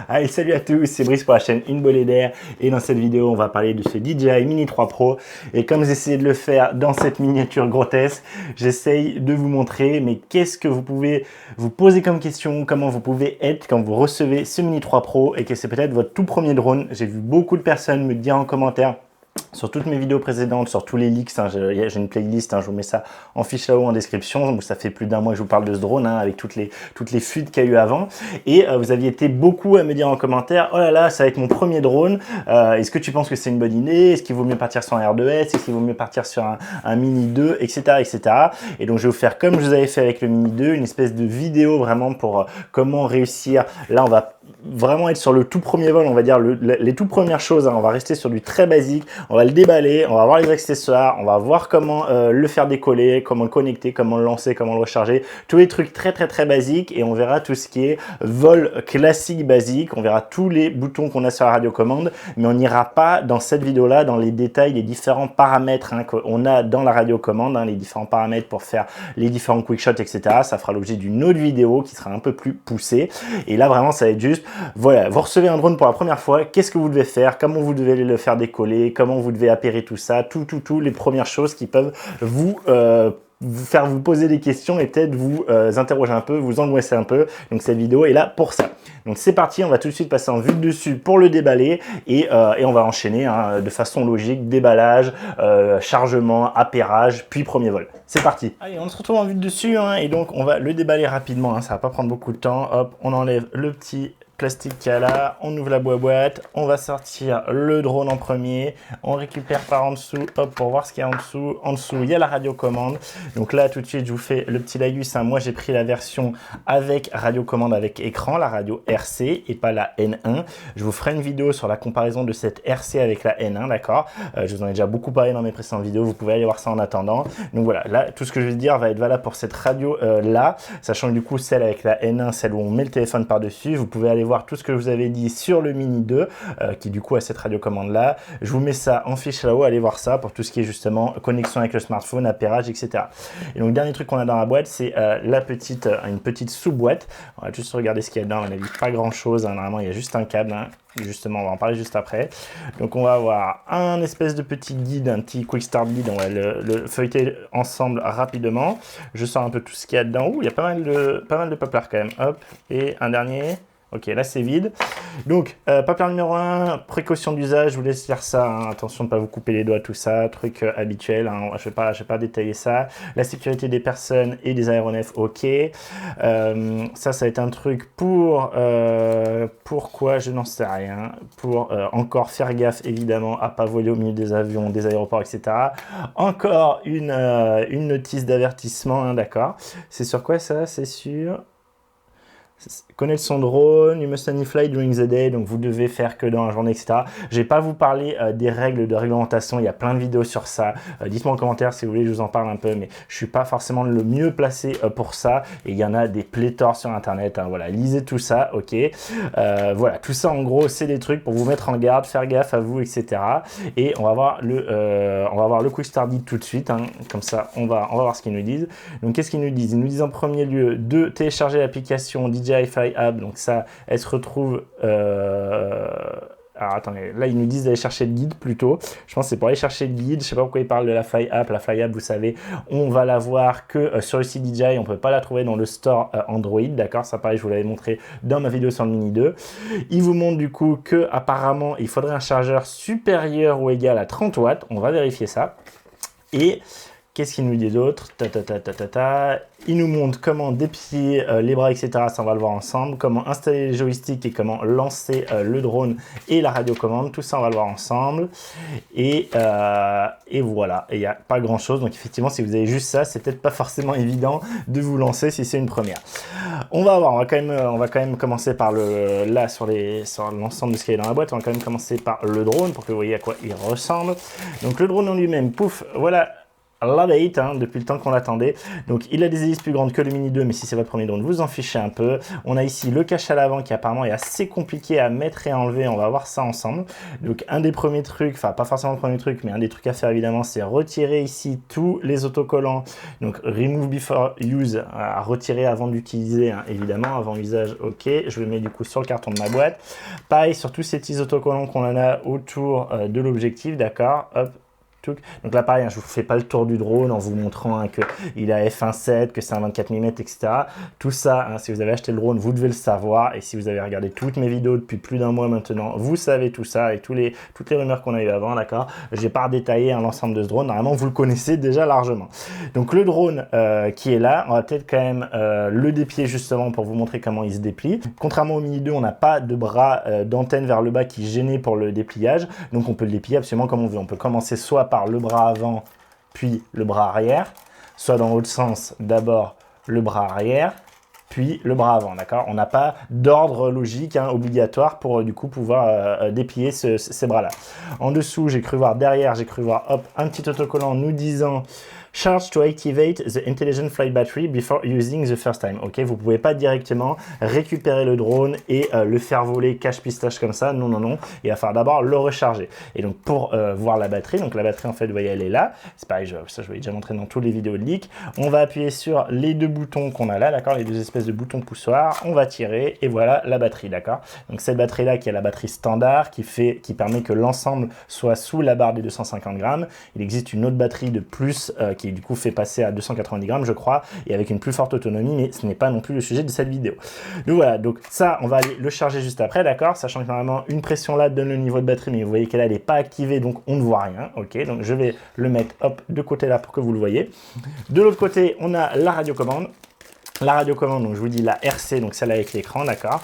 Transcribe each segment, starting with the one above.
Allez, salut à tous, c'est Brice pour la chaîne Une Bolée d'air et dans cette vidéo on va parler de ce DJI Mini 3 Pro et comme j'essayais de le faire dans cette miniature grotesque, j'essaye de vous montrer mais qu'est-ce que vous pouvez vous poser comme question, comment vous pouvez être quand vous recevez ce Mini 3 Pro et que c'est peut-être votre tout premier drone. J'ai vu beaucoup de personnes me dire en commentaire sur toutes mes vidéos précédentes, sur tous les leaks, hein, j'ai une playlist, hein, je vous mets ça en fiche là-haut en description, donc ça fait plus d'un mois que je vous parle de ce drone, hein, avec toutes les fuites qu'il y a eu avant, et vous aviez été beaucoup à me dire en commentaire, oh là là, ça va être mon premier drone, est-ce que tu penses que c'est une bonne idée, est-ce qu'il vaut mieux partir sur un R2S, est-ce qu'il vaut mieux partir sur un Mini 2, etc., etc. Et donc je vais vous faire comme je vous avais fait avec le Mini 2, une espèce de vidéo vraiment pour comment réussir, là on va vraiment être sur le tout premier vol, on va dire les tout premières choses, hein, on va rester sur du très basique, on va le déballer, on va voir les accessoires, on va voir comment le faire décoller, comment le connecter, comment le lancer, comment le recharger, tous les trucs très basiques et on verra tout ce qui est vol classique basique, on verra tous les boutons qu'on a sur la radiocommande, mais on n'ira pas dans cette vidéo là dans les détails, les différents paramètres, hein, qu'on a dans la radiocommande, hein, les différents paramètres pour faire les différents quickshots, etc. Ça fera l'objet d'une autre vidéo qui sera un peu plus poussée et là vraiment ça va être juste, voilà, vous recevez un drone pour la première fois, qu'est-ce que vous devez faire, comment vous devez le faire décoller, comment vous devez appairer tout ça, tout les premières choses qui peuvent vous faire vous poser des questions et peut-être vous interroger un peu, vous angoisser un peu. Donc cette vidéo est là pour ça. Donc c'est parti, on va tout de suite passer en vue de dessus pour le déballer et on va enchaîner, hein, de façon logique, déballage, chargement, appairage, puis premier vol. C'est parti. Allez, on se retrouve en vue de dessus, hein, et donc on va le déballer rapidement, hein, ça va pas prendre beaucoup de temps. Hop, on enlève le petit plastique qu'il y a là, on ouvre la boîte, on va sortir le drone en premier, on récupère par en dessous, hop, pour voir ce qu'il y a en dessous. En dessous, il y a la radiocommande. Donc là, tout de suite, je vous fais le petit laïus, hein. Moi, j'ai pris la version avec radiocommande avec écran, la radio RC et pas la N1. Je vous ferai une vidéo sur la comparaison de cette RC avec la N1, d'accord? Je vous en ai déjà beaucoup parlé dans mes précédentes vidéos, vous pouvez aller voir ça en attendant. Donc voilà, là, tout ce que je vais dire va être valable pour cette radio là, sachant que du coup, celle avec la N1, celle où on met le téléphone par-dessus, vous pouvez aller voir tout ce que je vous avais dit sur le Mini 2, qui du coup a cette radiocommande là. Je vous mets ça en fiche là-haut, allez voir ça pour tout ce qui est justement connexion avec le smartphone, appairage, etc. Et donc, dernier truc qu'on a dans la boîte, c'est une petite sous-boîte. On va juste regarder ce qu'il y a dedans, on n'a vu pas grand-chose, hein. Normalement, il y a juste un câble, hein. Justement, on va en parler juste après. Donc, on va avoir un espèce de petit guide, un petit quick start guide. On va le feuilleter ensemble rapidement. Je sors un peu tout ce qu'il y a dedans. Ouh, il y a pas mal de poplars quand même. Hop, et un dernier. Ok, là c'est vide. Donc, papier numéro 1, précaution d'usage, je vous laisse lire ça, hein. Attention de ne pas vous couper les doigts, tout ça, truc habituel, hein. Je vais pas détailler ça. La sécurité des personnes et des aéronefs, ok. Ça va être un truc pour... pourquoi, je n'en sais rien. Pour encore faire gaffe, évidemment, à pas voler au milieu des avions, des aéroports, etc. Encore une notice d'avertissement, hein, d'accord. C'est sur quoi ça? C'est sur... Connaître son drone, you must only fly during the day, donc vous devez faire que dans la journée, etc. Je vais pas vous parler des règles de réglementation, il y a plein de vidéos sur ça. Dites-moi en commentaire si vous voulez, je vous en parle un peu, mais je suis pas forcément le mieux placé pour ça, et il y en a des pléthores sur internet, hein. Voilà, lisez tout ça, ok. Voilà, tout ça en gros, c'est des trucs pour vous mettre en garde, faire gaffe à vous, etc. Et on va voir le quick start guide tout de suite, hein. Comme ça, on va voir ce qu'ils nous disent. Donc qu'est-ce qu'ils nous disent? Ils nous disent en premier lieu de télécharger l'application DJI Fly App, donc ça, elle se retrouve... Alors attendez, là ils nous disent d'aller chercher le guide plutôt. Je pense que c'est pour aller chercher le guide. Je sais pas pourquoi ils parlent de la Fly App. La Fly App, vous savez, on va la voir que sur le site DJI. On peut pas la trouver dans le store Android, d'accord? Ça pareil, je vous l'avais montré dans ma vidéo sur le Mini 2. Ils vous montrent du coup que apparemment il faudrait un chargeur supérieur ou égal à 30 watts. On va vérifier ça. Et qu'est-ce qu'il nous dit d'autre? Il nous montre comment déplier les bras, etc. Ça, on va le voir ensemble. Comment installer les joysticks et comment lancer le drone et la radiocommande. Tout ça, on va le voir ensemble. Et voilà. Et il n'y a pas grand-chose. Donc, effectivement, si vous avez juste ça, c'est peut-être pas forcément évident de vous lancer si c'est une première. On va voir. On va quand même commencer par sur l'ensemble de ce qu'il y a dans la boîte. On va quand même commencer par le drone pour que vous voyez à quoi il ressemble. Donc, le drone en lui-même, pouf, voilà. Love it, hein, depuis le temps qu'on l'attendait. Donc il a des hélices plus grandes que le Mini 2, mais si c'est votre premier drone, vous en fichez un peu. On a ici le cache à l'avant qui apparemment est assez compliqué à mettre et à enlever. On va voir ça ensemble. Donc un des premiers trucs, enfin pas forcément le premier truc, mais un des trucs à faire évidemment, c'est retirer ici tous les autocollants. Donc remove before use, à retirer avant d'utiliser, hein, évidemment, avant usage, ok. Je le mets du coup sur le carton de ma boîte. Pareil sur tous ces petits autocollants qu'on en a autour de l'objectif, d'accord. Hop. Donc là, pareil, hein, je ne vous fais pas le tour du drone en vous montrant hein, qu'il a f1.7, que c'est un 24 mm, etc. Tout ça, hein, si vous avez acheté le drone, vous devez le savoir. Et si vous avez regardé toutes mes vidéos depuis plus d'un mois maintenant, vous savez tout ça et toutes les rumeurs qu'on a eues avant, d'accord. Je n'ai pas redétaillé hein, l'ensemble de ce drone. Normalement, vous le connaissez déjà largement. Donc le drone qui est là, on va peut-être quand même le déplier justement pour vous montrer comment il se déplie. Contrairement au Mini 2, on n'a pas de bras d'antenne vers le bas qui gênait pour le dépliage. Donc on peut le déplier absolument comme on veut. On peut commencer soit par le bras avant, puis le bras arrière, soit dans l'autre sens, d'abord le bras arrière, puis le bras avant, d'accord. On n'a pas d'ordre logique hein, obligatoire pour du coup pouvoir déplier ces bras-là. En dessous, j'ai cru voir derrière, j'ai cru voir hop, un petit autocollant nous disant Charge to activate the intelligent flight battery before using the first time. Ok, vous pouvez pas directement récupérer le drone et le faire voler cache-pistache comme ça. Non, non, non. Il va falloir d'abord le recharger. Et donc pour voir la batterie, donc la batterie en fait, vous voyez, elle est là. C'est pareil, ça je vous l'ai déjà montré dans toutes les vidéos de leak. On va appuyer sur les deux boutons qu'on a là, d'accord, les deux espèces de boutons poussoirs. On va tirer et voilà la batterie, d'accord. Donc cette batterie là qui est la batterie standard qui permet que l'ensemble soit sous la barre des 250 grammes. Il existe une autre batterie de plus qui du coup fait passer à 290 grammes je crois et avec une plus forte autonomie, mais ce n'est pas non plus le sujet de cette vidéo. Donc voilà, donc ça on va aller le charger juste après, d'accord, sachant que normalement une pression là donne le niveau de batterie, mais vous voyez qu'elle n'est pas activée donc on ne voit rien. Ok, donc je vais le mettre hop de côté là pour que vous le voyez. De l'autre côté on a la radiocommande. La radiocommande, donc je vous dis la RC, donc celle avec l'écran, d'accord.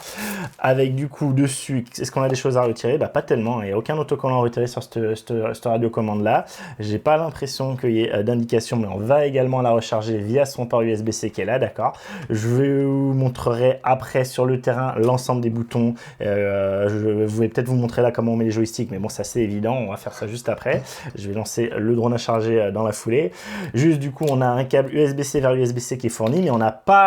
Avec du coup dessus, est-ce qu'on a des choses à retirer? Bah pas tellement, il n'y a aucun autocollant à retirer sur cette radiocommande là. J'ai pas l'impression qu'il y ait d'indication, mais on va également la recharger via son port USB-C qui est là, d'accord. Je vous montrerai après sur le terrain l'ensemble des boutons. Je vais peut-être vous montrer là comment on met les joysticks, mais bon ça c'est évident, on va faire ça juste après. Je vais lancer le drone à charger dans la foulée. Juste du coup on a un câble USB-C vers USB-C qui est fourni, mais on n'a pas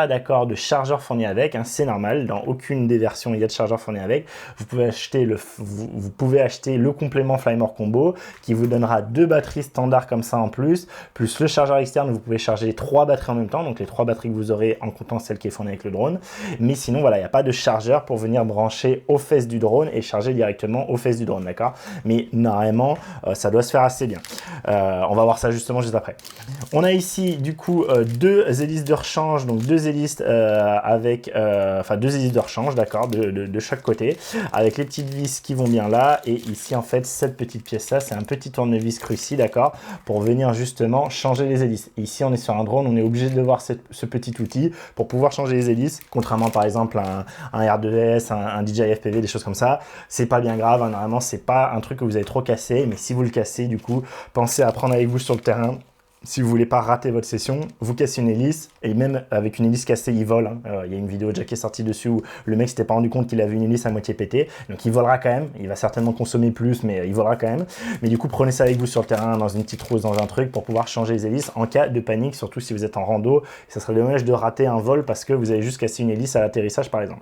d'accord de chargeur fourni avec, hein, c'est normal, dans aucune des versions il y a de chargeur fourni avec. Vous pouvez acheter le complément Flymore Combo qui vous donnera deux batteries standards comme ça en plus le chargeur externe. Vous pouvez charger 3 batteries en même temps, donc les 3 batteries que vous aurez en comptant celle qui est fournie avec le drone. Mais sinon voilà, il n'y a pas de chargeur pour venir brancher aux fesses du drone et charger directement aux fesses du drone, d'accord. Mais normalement ça doit se faire assez bien. On va voir ça justement juste après. On a ici du coup deux hélices de rechange, donc deux hélices deux hélices de rechange, d'accord, de chaque côté, avec les petites vis qui vont bien là. Et ici en fait cette petite pièce là, c'est un petit tournevis Cruci, d'accord, pour venir justement changer les hélices. Et ici on est sur un drone, on est obligé de voir ce petit outil pour pouvoir changer les hélices, contrairement par exemple à un R2S, un DJI FPV, des choses comme ça. C'est pas bien grave, hein, normalement c'est pas un truc que vous avez trop cassé, mais si vous le cassez, du coup pensez à prendre avec vous sur le terrain. Si vous voulez pas rater votre session, vous cassez une hélice, et même avec une hélice cassée, il vole. Hein. Il y a une vidéo déjà qui est sortie dessus où le mec s'était pas rendu compte qu'il avait une hélice à moitié pétée, donc il volera quand même. Il va certainement consommer plus, mais il volera quand même. Mais du coup, prenez ça avec vous sur le terrain, dans une petite trousse, dans un truc, pour pouvoir changer les hélices en cas de panique, surtout si vous êtes en rando. Ça serait dommage de rater un vol parce que vous avez juste cassé une hélice à l'atterrissage, par exemple.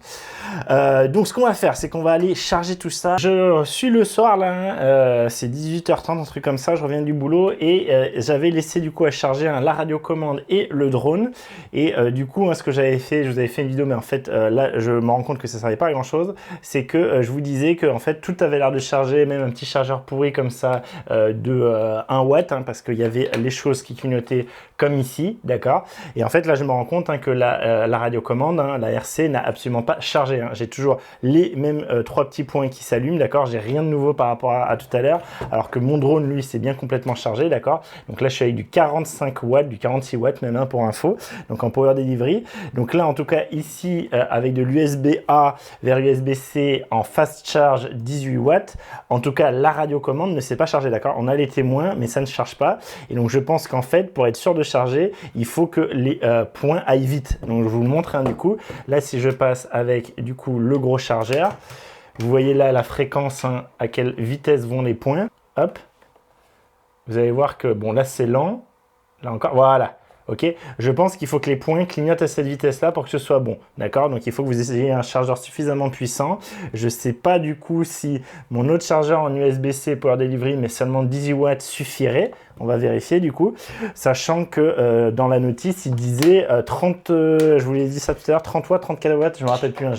Donc ce qu'on va faire, c'est qu'on va aller charger tout ça. Je suis le soir là, hein, c'est 18h30, un truc comme ça, je reviens du boulot, et j'avais laissé du coup à charger la radiocommande et le drone. Et du coup, hein, ce que j'avais fait, je vous avais fait une vidéo, mais en fait là je me rends compte que ça ne servait pas à grand chose. C'est que je vous disais que en fait tout avait l'air de charger, même un petit chargeur pourri comme ça de 1 watt, hein, parce qu'il y avait les choses qui clignotaient comme ici, d'accord. Et en fait là je me rends compte, hein, que la radiocommande, hein, la RC n'a absolument pas chargé, hein. J'ai toujours les mêmes 3 petits points qui s'allument, d'accord. J'ai rien de nouveau par rapport à tout à l'heure, alors que mon drone lui c'est bien complètement chargé, d'accord. Donc là je suis avec du 45 watts, du 46 watts même, hein, pour info, donc en power delivery. Donc là en tout cas ici avec de l'USB-A vers USB-C en fast charge 18 watts, en tout cas la radiocommande ne s'est pas chargée, d'accord. On a les témoins mais ça ne charge pas, et donc je pense qu'en fait pour être sûr de charger il faut que les points aillent vite. Donc je vous le montre, hein, du coup là si je passe avec du coup le gros chargeur, vous voyez là la fréquence, hein, à quelle vitesse vont les points, hop. vous allez voir que, bon, là, c'est lent. Là encore, voilà. Ok, je pense qu'il faut que les points clignotent à cette vitesse-là pour que ce soit bon. D'accord? Donc, il faut que vous ayez un chargeur suffisamment puissant. Je ne sais pas du coup si mon autre chargeur en USB-C Power Delivery, mais seulement 18 watts suffirait. On va vérifier du coup, sachant que dans la notice, il disait 30, je vous l'ai dit ça tout à l'heure, 30 watts, 34 watts, je ne me rappelle plus, hein,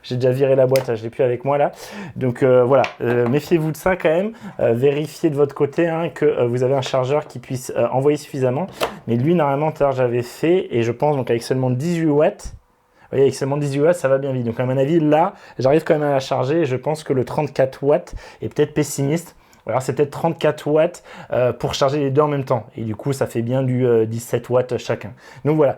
j'ai déjà viré la boîte, je ne l'ai plus avec moi là. Donc voilà, méfiez-vous de ça quand même, vérifiez de votre côté hein, que vous avez un chargeur qui puisse envoyer suffisamment. Mais lui, normalement, tout à l'heure, j'avais fait, et je pense donc avec seulement 18 watts, vous voyez, avec seulement 18 watts, ça va bien vite. Donc à mon avis, là, j'arrive quand même à la charger, et je pense que le 34 watts est peut-être pessimiste. Alors c'est peut-être 34 watts pour charger les deux en même temps. Et du coup, ça fait bien du 17 watts chacun. Donc voilà,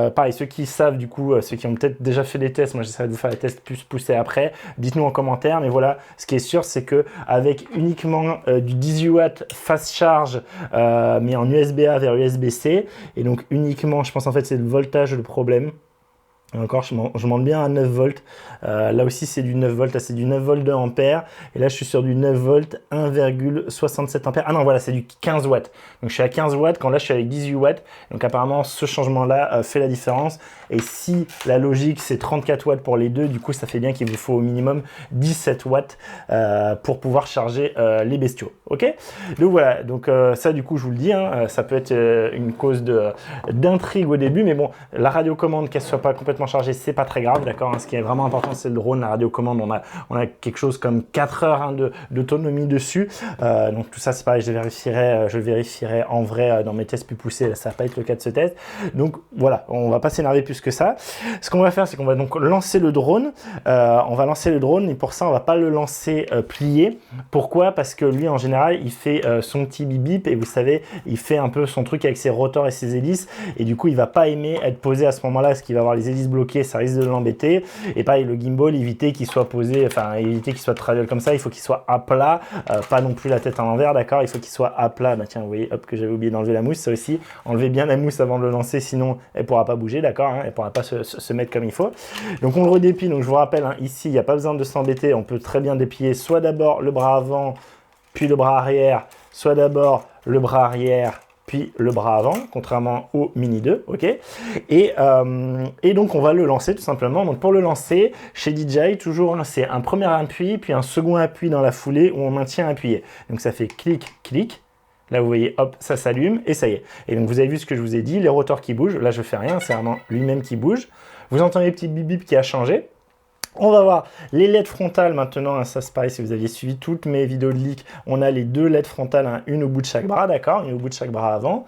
pareil, ceux qui savent, du coup, ceux qui ont peut-être déjà fait des tests, moi j'essaierai de vous faire des tests plus poussés après, dites-nous en commentaire. Mais voilà, ce qui est sûr, c'est que avec uniquement du 18 watts fast charge, mais en USB-A vers USB-C, et donc uniquement, je pense en fait c'est le voltage le problème. Encore, je monte bien à 9 volts. Là aussi, c'est du 9 volts. Là, c'est du 9 volts 2 ampères. Et là, je suis sur du 9 volts 1,67 ampères. Ah non, voilà, c'est du 15 watts. Donc, je suis à 15 watts quand là, je suis avec 18 watts. Donc, apparemment, ce changement-là fait la différence. Et si la logique, c'est 34 watts pour les deux, du coup, ça fait bien qu'il vous faut au minimum 17 watts pour pouvoir charger les bestiaux. OK? Donc, voilà. Donc, ça, du coup, je vous le dis, hein, ça peut être une cause d'intrigue au début. Mais bon, la radiocommande, qu'elle soit pas complètement chargé, c'est pas très grave, d'accord hein. Ce qui est vraiment important, c'est le drone, la radiocommande. On a quelque chose comme 4 heures hein, d'autonomie dessus. Donc tout ça, c'est pareil, je le vérifierai en vrai dans mes tests plus poussés. Là, ça va pas être le cas de ce test. Donc voilà, on va pas s'énerver plus que ça. Ce qu'on va faire, c'est qu'on va donc lancer le drone. On va lancer le drone et pour ça, on va pas le lancer plié. Pourquoi? Parce que lui, en général, il fait son petit bip bip et vous savez, il fait un peu son truc avec ses rotors et ses hélices et du coup, il va pas aimer être posé à ce moment-là parce qu'il va avoir les hélices bloqué, ça risque de l'embêter. Et pareil, le gimbal, éviter qu'il soit posé, enfin éviter qu'il soit travel comme ça, il faut qu'il soit à plat, pas non plus la tête à l'envers, d'accord, il faut qu'il soit à plat. Bah tiens, vous voyez, hop, que j'avais oublié d'enlever la mousse, ça aussi, enlevez bien la mousse avant de le lancer, sinon elle pourra pas bouger, d'accord, hein, elle pourra pas se mettre comme il faut. Donc on le redéplie, donc je vous rappelle, hein, ici, il n'y a pas besoin de s'embêter, on peut très bien déplier soit d'abord le bras avant, puis le bras arrière, soit d'abord le bras arrière, puis le bras avant, contrairement au Mini 2, ok. Et donc on va le lancer tout simplement. Donc pour le lancer, chez DJI, toujours c'est un premier appui, puis un second appui dans la foulée où on maintient appuyé. Donc ça fait clic, clic. Là vous voyez, hop, ça s'allume et ça y est. Et donc vous avez vu ce que je vous ai dit, les rotors qui bougent. Là je fais rien, c'est vraiment lui-même qui bouge. Vous entendez le petit bip bip qui a changé. On va voir les LED frontales maintenant, hein, ça c'est pareil, si vous aviez suivi toutes mes vidéos de leak, on a les deux LED frontales, hein, une au bout de chaque bras, d'accord, une au bout de chaque bras avant.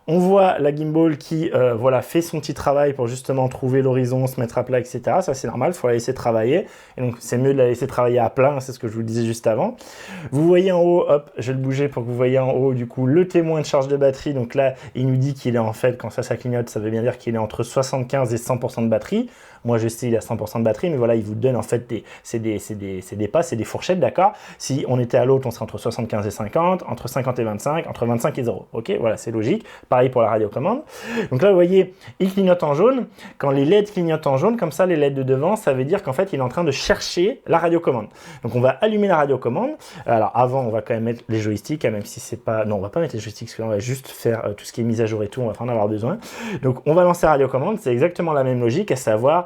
On voit la gimbal qui voilà, fait son petit travail pour justement trouver l'horizon, se mettre à plat, etc. Ça c'est normal, il faut la laisser travailler. Et donc c'est mieux de la laisser travailler à plat, hein, c'est ce que je vous disais juste avant. Vous voyez en haut, hop, je vais le bouger pour que vous voyez en haut du coup le témoin de charge de batterie. Donc là, il nous dit qu'il est en fait, quand ça clignote, ça veut bien dire qu'il est entre 75 et 100% de batterie. Moi je sais il a 100% de batterie, mais voilà, il vous donne en fait c'est des pas, c'est des fourchettes, d'accord. Si on était à l'autre, on serait entre 75 et 50, entre 50 et 25, entre 25 et 0. Ok, voilà, c'est logique. Pareil pour la radiocommande. Donc là, vous voyez, il clignote en jaune. Quand les LED clignotent en jaune, comme ça, les LED de devant, ça veut dire qu'en fait, il est en train de chercher la radiocommande. Donc on va allumer la radiocommande. Alors avant, on va quand même mettre les joysticks, hein, même si c'est pas... Non, on va pas mettre les joysticks, parce qu'on va juste faire tout ce qui est mise à jour et tout, on va pas en avoir besoin. Donc on va lancer la radiocommande, c'est exactement la même logique, à savoir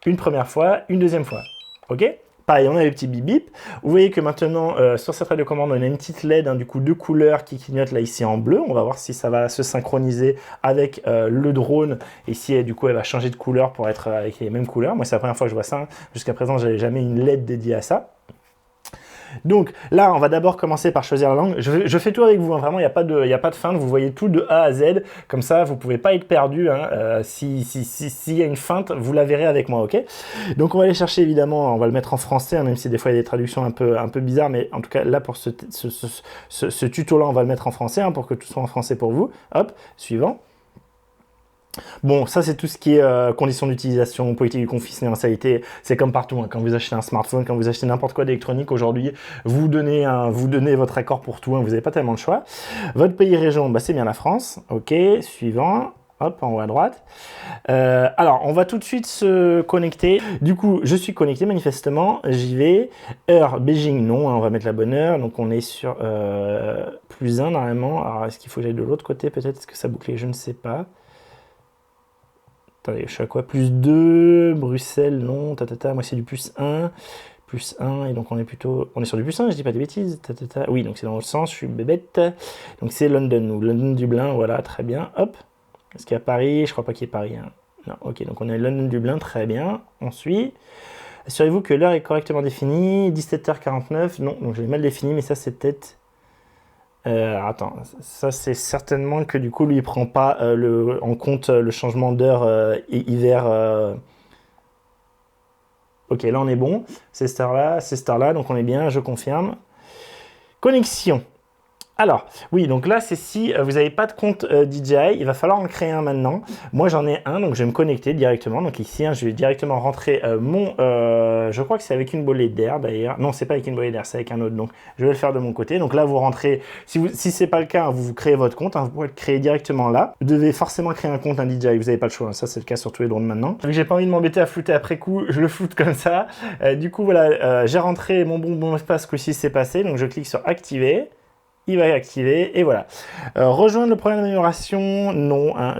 une première fois, une deuxième fois. Ok? Pareil, on a les petits bip bip. Vous voyez que maintenant, sur cette radiocommande, on a une petite LED, hein, du coup, deux couleurs qui clignotent là ici en bleu. On va voir si ça va se synchroniser avec le drone. Et si, du coup, elle va changer de couleur pour être avec les mêmes couleurs. Moi, c'est la première fois que je vois ça. Hein. Jusqu'à présent, j'avais jamais une LED dédiée à ça. Donc là, on va d'abord commencer par choisir la langue. Je fais tout avec vous, hein. Vraiment, il n'y a pas de feinte. Vous voyez tout de A à Z. Comme ça, vous ne pouvez pas être perdu. Hein. S'il y a une feinte, vous la verrez avec moi, ok? Donc on va aller chercher, évidemment, on va le mettre en français, hein, même si des fois il y a des traductions un peu bizarres. Mais en tout cas, là, pour ce tuto-là, on va le mettre en français, hein, pour que tout soit en français pour vous. Hop, suivant. Bon, ça c'est tout ce qui est conditions d'utilisation, politique de confidentialité, c'est comme partout, hein. Quand vous achetez un smartphone, quand vous achetez n'importe quoi d'électronique aujourd'hui, vous donnez votre accord pour tout, hein. Vous n'avez pas tellement de choix. Votre pays région, bah, c'est bien la France, ok, suivant. hop, en haut à droite. Alors, on va tout de suite se connecter. Du coup, je suis connecté manifestement. J'y vais. Heure, Beijing, non. Hein, on va mettre la bonne heure. Donc, on est sur +1 normalement. Alors, est-ce qu'il faut que j'aille de l'autre côté peut-être? Est-ce que ça bouclait? Je ne sais pas. Attendez, je suis à quoi? +2. Bruxelles, non. Moi, c'est du +1. +1. Et donc, on est sur du +1, je dis pas de bêtises. Oui, donc c'est dans le sens. Je suis bébête. Donc, c'est London ou London Dublin. Voilà, très bien. Hop. Est-ce qu'il y a Paris? Je crois pas qu'il y ait Paris. Hein. Non, ok, donc on est London Dublin, très bien. On suit. Assurez-vous que l'heure est correctement définie. 17h49. Non, donc je l'ai mal défini, mais ça c'est peut-être. Attends, ça c'est certainement que du coup lui il prend pas en compte le changement d'heure hiver. Ok, là on est bon. C'est cette heure-là, donc on est bien, je confirme. Connexion. Alors, oui, donc là, c'est si vous n'avez pas de compte DJI, il va falloir en créer un maintenant. Moi, j'en ai un, donc je vais me connecter directement. Donc ici, hein, je vais directement rentrer je crois que c'est avec une bolée d'air d'ailleurs. Non, c'est pas avec une bolée d'air, c'est avec un autre. Donc, je vais le faire de mon côté. Donc là, vous rentrez, si c'est pas le cas, hein, vous créez votre compte. Hein, vous pouvez le créer directement là. Vous devez forcément créer un compte, un DJI, vous n'avez pas le choix. Hein, ça, c'est le cas sur tous les drones maintenant. Donc, j'ai pas envie de m'embêter à flouter après coup, je le floute comme ça. Du coup, voilà, j'ai rentré mon bon mot de passe, ce coup-ci, c'est passé. Donc, je clique sur activer. Il va activer et voilà. Rejoindre le programme d'amélioration, non, hein,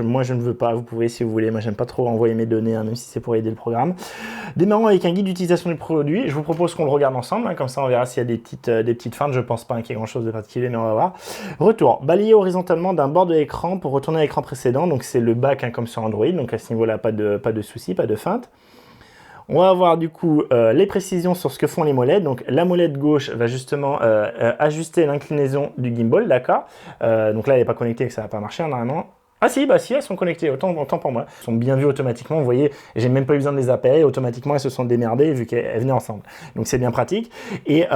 moi je ne veux pas, vous pouvez si vous voulez, moi j'aime pas trop envoyer mes données, hein, même si c'est pour aider le programme. Démarrons avec un guide d'utilisation du produit, je vous propose qu'on le regarde ensemble, hein, comme ça on verra s'il y a des petites feintes, je pense pas qu'il y ait grand chose de particulier, mais on va voir. Retour, balayer horizontalement d'un bord de l'écran pour retourner à l'écran précédent, donc c'est le back hein, comme sur Android, donc à ce niveau-là pas de souci, pas de feinte. On va avoir du coup les précisions sur ce que font les molettes. Donc la molette gauche va justement ajuster l'inclinaison du gimbal, d'accord. Donc là elle n'est pas connectée, que ça va pas marcher hein, normalement. Ah si, bah si, elles sont connectées, autant pour moi. Elles sont bien vues automatiquement, vous voyez, j'ai même pas eu besoin de les appeler, automatiquement elles se sont démerdées vu qu'elles venaient ensemble. Donc c'est bien pratique. Et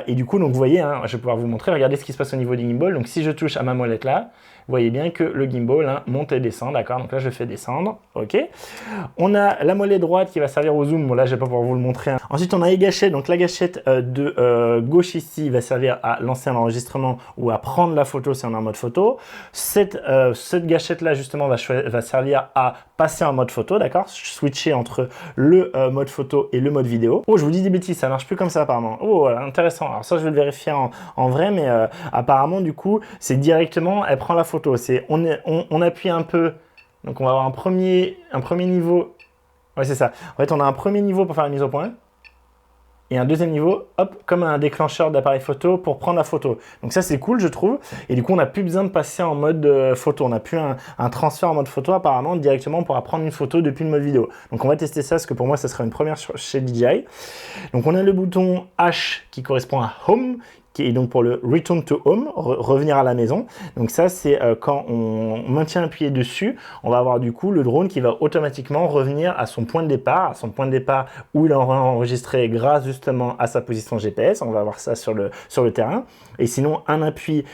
du coup, donc vous voyez, hein, je vais pouvoir vous montrer, regardez ce qui se passe au niveau du gimbal. Donc si je touche à ma molette là, vous voyez bien que le gimbal hein, monte et descend, d'accord. Donc là je fais descendre, ok. On a la molette droite qui va servir au zoom, bon là je vais pas pouvoir vous le montrer. Hein. Ensuite on a les gâchettes, donc la gâchette de gauche ici va servir à lancer un enregistrement ou à prendre la photo si on est en mode photo. Cette gâchette là justement va servir à passer en mode photo, d'accord, switcher entre le mode photo et le mode vidéo. Oh je vous dis des bêtises, ça marche plus comme ça apparemment. Oh voilà, intéressant, alors ça je vais le vérifier en vrai, mais apparemment du coup c'est directement, elle prend la photo, on appuie un peu. Donc on va avoir un premier niveau. Ouais, c'est ça. En fait, on a un premier niveau pour faire la mise au point. Et un deuxième niveau, hop, comme un déclencheur d'appareil photo pour prendre la photo. Donc ça, c'est cool, je trouve. Et du coup, on n'a plus besoin de passer en mode photo. On n'a plus un transfert en mode photo, apparemment. Directement, on pourra prendre une photo depuis le mode vidéo. Donc on va tester ça, parce que pour moi, ça sera une première chez DJI. Donc on a le bouton H qui correspond à Home, qui est donc pour le Return to Home, revenir à la maison. Donc ça, c'est quand on maintient appuyé dessus, on va avoir du coup le drone qui va automatiquement revenir à son point de départ, où il aura enregistré grâce justement à sa position GPS. On va voir ça sur le terrain. Et sinon, un appui